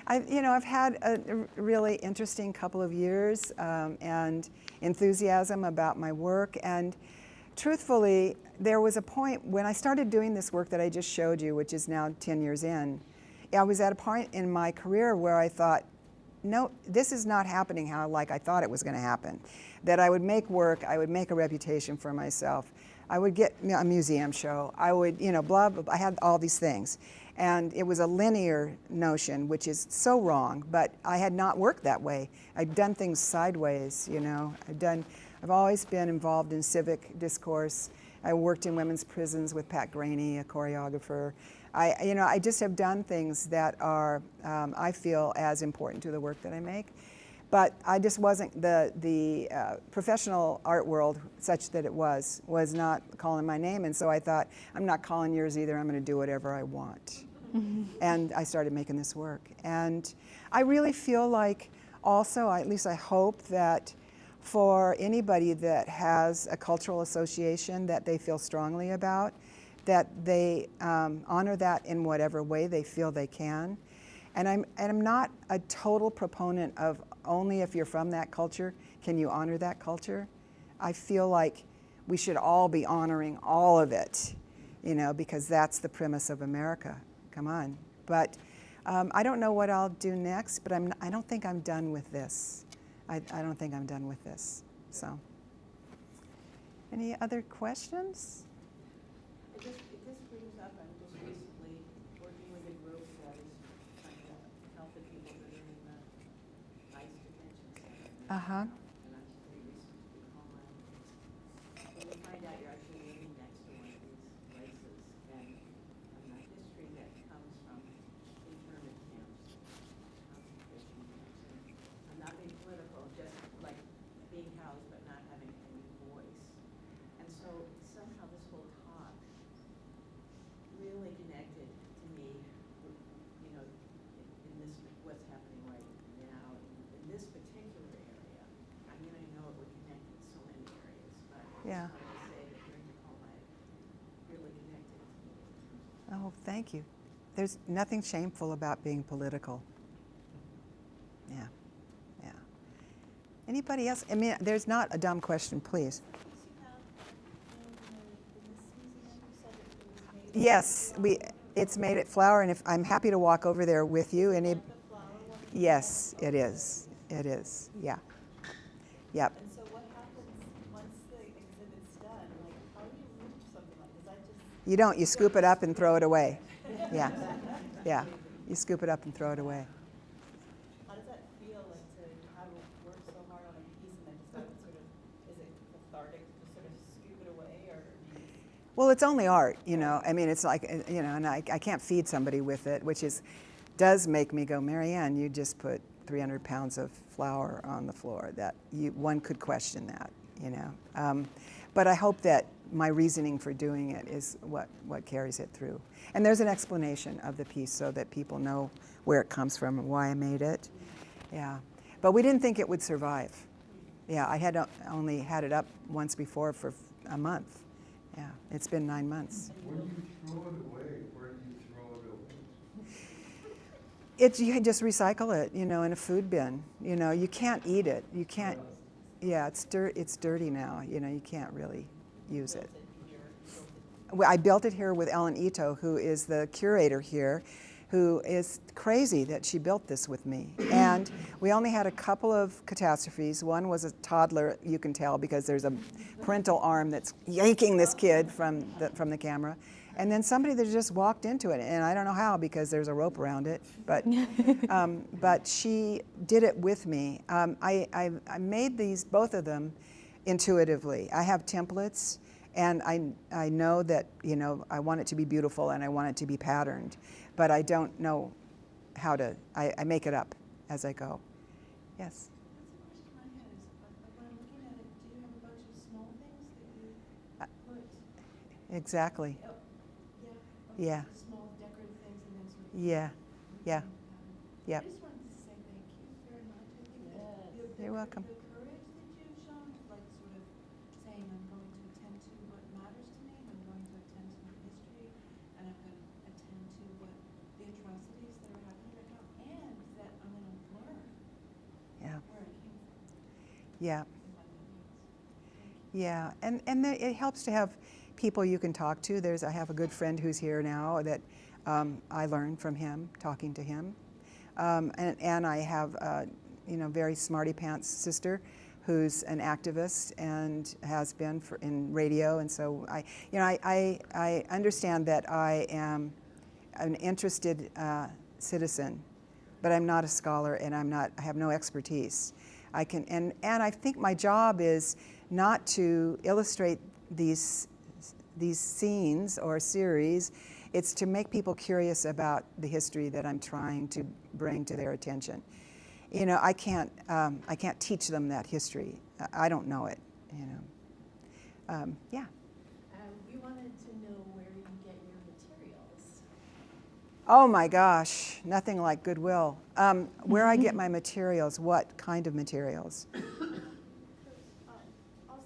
I've had a really interesting couple of years and enthusiasm about my work. And truthfully, there was a point when I started doing this work that I just showed you, which is now 10 years in. I was at a point in my career where I thought, no, this is not happening like I thought it was going to happen. That I would make work, I would make a reputation for myself, I would get a museum show, I would, blah, blah, blah. I had all these things. And it was a linear notion, which is so wrong, but I had not worked that way. I'd done things sideways, I've always been involved in civic discourse. I worked in women's prisons with Pat Graney, a choreographer. I just have done things that are, I feel, as important to the work that I make. But I just wasn't, the professional art world, such that it was not calling my name. And so I thought, I'm not calling yours either. I'm going to do whatever I want. And I started making this work. And I really feel like also, at least I hope that for anybody that has a cultural association that they feel strongly about, that they honor that in whatever way they feel they can. And I'm not a total proponent of only if you're from that culture can you honor that culture. I feel like we should all be honoring all of it, because that's the premise of America. Come on. But I don't know what I'll do next, but I don't think I'm done with this. I don't think I'm done with this. So, any other questions? It just brings up, I'm just recently working with a group that is trying to help the people that are in the ICE detention center. Uh-huh. And I'm pretty recent to be home. When you find out you're actually living next to one of these places, and the history that comes from internment camps, concentration camps, and I'm not being political, just like being housed but not having any voice. And so somehow this whole talk really connected to me, in this, what's happening right now in this particular area. Yeah. I just wanted to say that during the home, I really connected to you. Oh, thank you. There's nothing shameful about being political. Yeah, yeah. Anybody else? I mean, there's not a dumb question, please. Yes, it's made at Flower, and I'm happy to walk over there with you. Yes, it is. It is. Yeah. Yep. And so what happens once the exhibit's done? Like, how do you move something like this? I just You don't. You scoop it up and throw it away. Yeah. Yeah. You scoop it up and throw it away. how does that feel like to have worked so hard on a piece and then just have it sort of, is it cathartic to just sort of scoop it away, or do you Well, it's only art, you know. I mean, it's like, you know, and I can't feed somebody with it, which does make me go, Marianne, you just put 300 pounds of flour on the floor. One could question that, you know. But I hope that my reasoning for doing it is what carries it through. And there's an explanation of the piece so that people know where it comes from and why I made it. Yeah. But we didn't think it would survive. Yeah, I had only had it up once before for a month. Yeah, it's been 9 months. When you throw it away, where do you throw it away? You can just recycle it, you know, in a food bin. You know, you can't eat it. You can't. Yeah, it's dirty now. You know, you can't really use it. Well, I built it here with Ellen Ito, who is the curator here, who is crazy that she built this with me. And we only had a couple of catastrophes. One was a toddler, you can tell, because there's a parental arm that's yanking this kid from the camera. And then somebody that just walked into it, and I don't know how because there's a rope around it, but she did it with me. I made both of them intuitively. I have templates, and I know that, you know, I want it to be beautiful and I want it to be patterned, but I don't know how to, I make it up as I go. Yes? That's the question I had is, when I'm looking at it, do you have a bunch of small things that you put? Exactly. Oh, Yeah. small decorative things and then sort of. Yeah. Yeah. Yeah. Yep. I just wanted to say thank you very much. I think that You're welcome. The courage that you've shown, like sort of saying, I'm going to attend to what matters to me, I'm going to attend to the history, and I'm going to attend to what the atrocities that are happening right now, and that I'm going to learn Yeah. where it came from Yeah. and what that means. Thank you. Yeah, and it helps to have people you can talk to. I have a good friend who's here now that I learned from him, talking to him. And I have a very smarty pants sister who's an activist and has been in radio. And so I understand that I am an interested citizen, but I'm not a scholar and I have no expertise. And I think my job is not to illustrate these scenes or series. It's to make people curious about the history that I'm trying to bring to their attention. You know, I can't teach them that history. I don't know it. You know, yeah. We wanted to know where you get your materials. Oh my gosh, nothing like Goodwill. Where I get my materials? What kind of materials? I was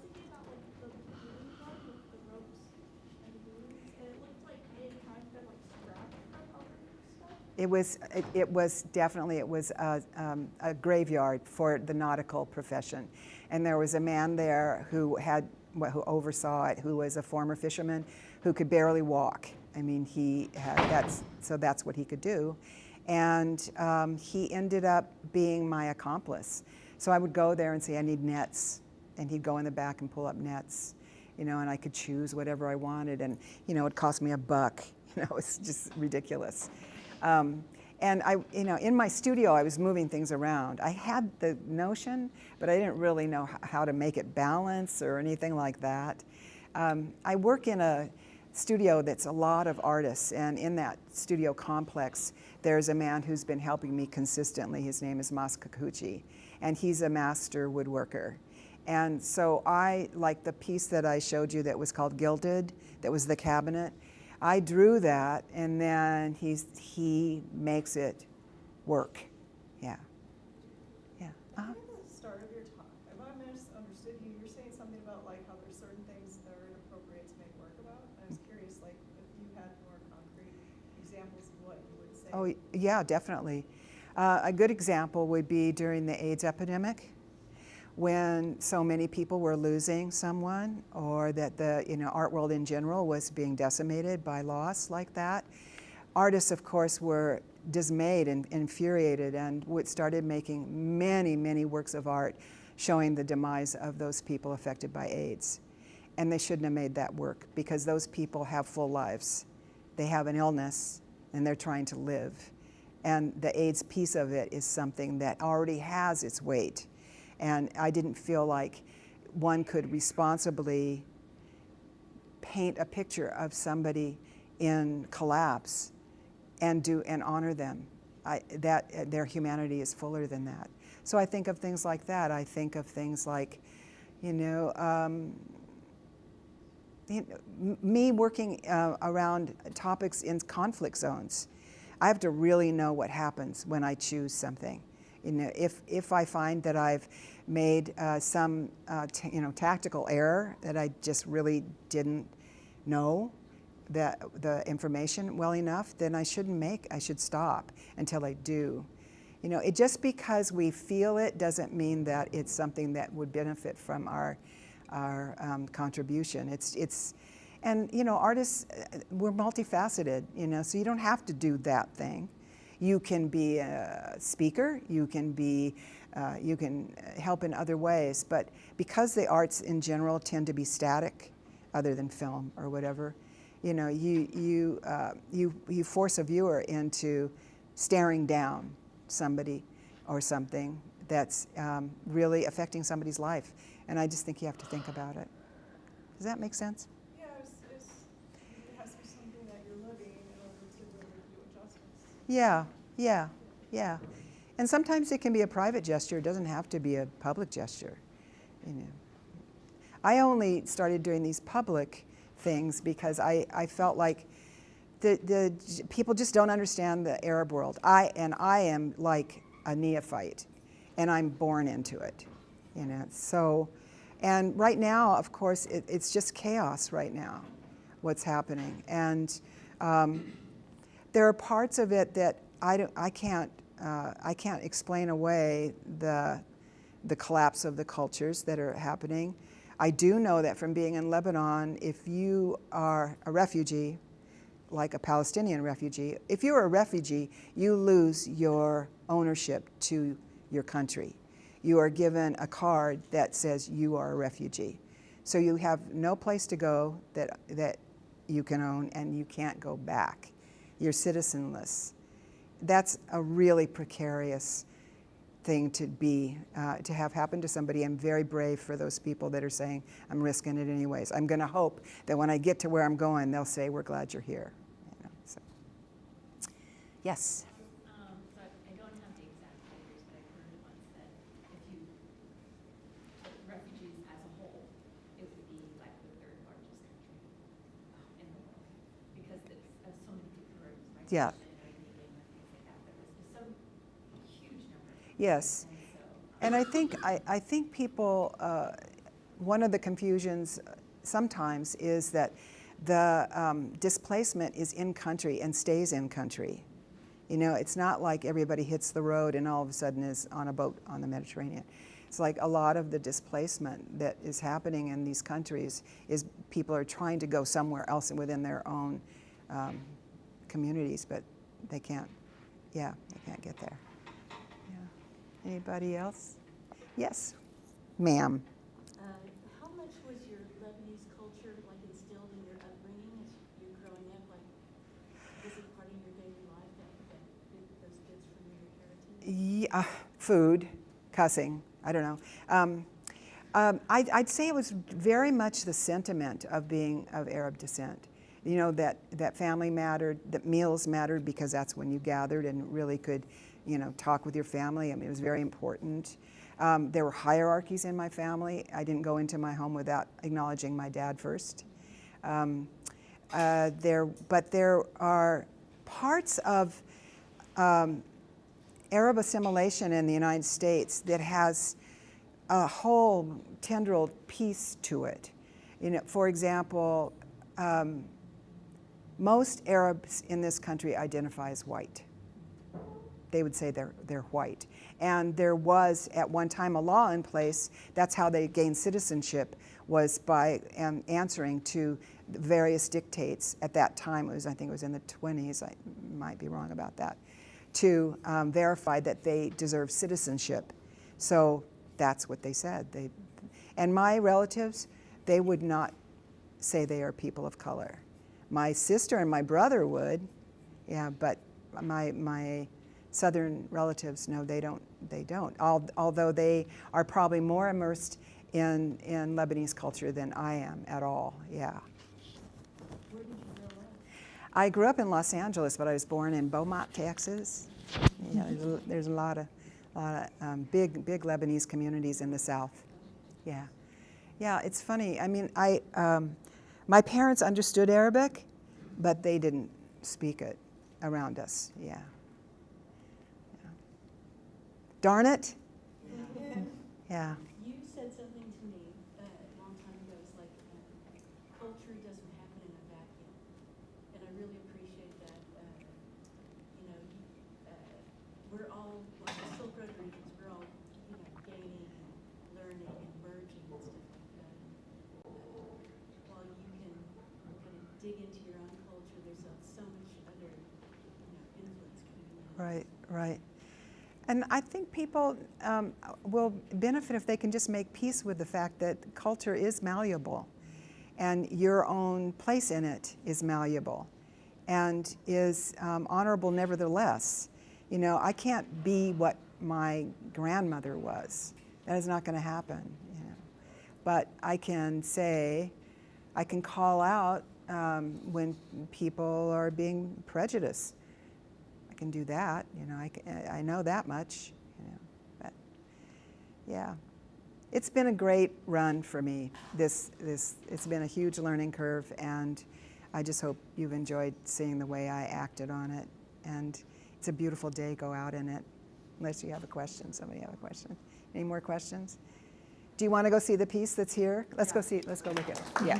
thinking about like the balloon one with the ropes and the balloons, and it looked like it had kind of been like scrapped from other stuff. It was definitely a graveyard for the nautical profession, and there was a man there who oversaw it, who was a former fisherman who could barely walk. I mean, that's what he could do, and he ended up being my accomplice. So I would go there and say, I need nets, and he'd go in the back and pull up nets, you know, and I could choose whatever I wanted, and you know, it cost me $1. You know, it's just ridiculous. And in my studio, I was moving things around. I had the notion, but I didn't really know how to make it balance or anything like that. I work in a studio that's a lot of artists, and in that studio complex, there's a man who's been helping me consistently. His name is Mas Kikuchi, and he's a master woodworker. And so like the piece that I showed you that was called Gilded, that was the cabinet, I drew that, and then he makes it work. Yeah. Yeah. At the start of your talk, if I misunderstood you, you're saying something about like how there's certain certain things that are inappropriate to make work about? I was curious, like, if you had more concrete examples of what you would say. Oh, yeah, definitely. A good example would be during the AIDS epidemic, when so many people were losing someone, or that the art world in general was being decimated by loss like that. Artists, of course, were dismayed and infuriated, and started making many, many works of art showing the demise of those people affected by AIDS. And they shouldn't have made that work, because those people have full lives. They have an illness, and they're trying to live. And the AIDS piece of it is something that already has its weight. And I didn't feel like one could responsibly paint a picture of somebody in collapse and honor them. Their humanity is fuller than that. So I think of things like that. I think of things like, me working around topics in conflict zones. I have to really know what happens when I choose something. If I find that I've made some tactical error, that I just really didn't know the information well enough, then I should stop until I do. Just because we feel it doesn't mean that it's something that would benefit from our contribution. And artists, we're multifaceted, so you don't have to do that thing. You can be a speaker, you can help in other ways, but because the arts in general tend to be static, other than film or whatever, you force a viewer into staring down somebody or something that's really affecting somebody's life. And I just think you have to think about it. Does that make sense? Yeah, it has to be something that you're living in order to really do adjustments. Yeah. And sometimes it can be a private gesture. It doesn't have to be a public gesture. I only started doing these public things because I felt like the people just don't understand the Arab world. I am like a neophyte, and I'm born into it. So, and right now, of course, it's just chaos right now, what's happening. And there are parts of it that I can't explain away the collapse of the cultures that are happening. I do know that from being in Lebanon, if you are a refugee, like a Palestinian refugee, if you're a refugee, you lose your ownership to your country. You are given a card that says you are a refugee. So you have no place to go that you can own, and you can't go back. You're citizenless. That's a really precarious thing to have happen to somebody. I'm very brave for those people that are saying, I'm risking it anyways. I'm going to hope that when I get to where I'm going, they'll say, we're glad you're here. So. Yes? So I don't have the exact figures, but I heard once that if you took refugees as a whole, it would be like the third largest country in the world, because of so many people who are migration. Yeah. Yes, and I think people, one of the confusions sometimes is that the displacement is in country and stays in country. It's not like everybody hits the road and all of a sudden is on a boat on the Mediterranean. It's like a lot of the displacement that is happening in these countries is people are trying to go somewhere else within their own communities, but they can't. Yeah, they can't get there. Anybody else? Yes, ma'am. How much was your Lebanese culture instilled in your upbringing as you're growing up? Was it part of your daily life that those bits from your heritage? Yeah, food, cussing. I don't know. I'd say it was very much the sentiment of being of Arab descent. That family mattered, that meals mattered, because that's when you gathered and really could talk with your family. I mean, it was very important. There were hierarchies in my family. I didn't go into my home without acknowledging my dad first. But there are parts of Arab assimilation in the United States that has a whole tendril piece to it. You know, for example, most Arabs in this country identify as white. They would say they're white. And there was at one time a law in place. That's how they gained citizenship, was by answering to various dictates at that time. I think it was in the 20s, I might be wrong about that, to verify that they deserve citizenship. So that's what they said. And my relatives, they would not say they are people of color. My sister and my brother would, yeah, but my Southern relatives, no, they don't. Although they are probably more immersed in Lebanese culture than I am at all, yeah. Where did you grow up? I grew up in Los Angeles, but I was born in Beaumont, Texas. Yeah, there's a lot of big Lebanese communities in the South. Yeah, yeah. It's funny. I mean, my parents understood Arabic, but they didn't speak it around us. Yeah. Darn it. Yeah. You said something to me a long time ago. It's like culture doesn't happen in a vacuum, and I really appreciate that. You know, we're all like the Silk Road regions. We're all, you know, gaining and learning and merging and stuff like that. While you can kind of dig into your own culture, there's so much other, you know, influence coming in. Right. Right. And I think people will benefit if they can just make peace with the fact that culture is malleable and your own place in it is malleable and is honorable nevertheless. You know, I can't be what my grandmother was. That is not going to happen. You know. But I can say, I can call out when people are being prejudiced. Can do that, you know. I know that much, you know. But yeah, it's been a great run for me. It's been a huge learning curve, and I just hope you've enjoyed seeing the way I acted on it. And it's a beautiful day. Go out in it, unless you have a question. Somebody have a question? Any more questions? Do you want to go see the piece that's here? Let's go see. Let's go look at it. Yeah.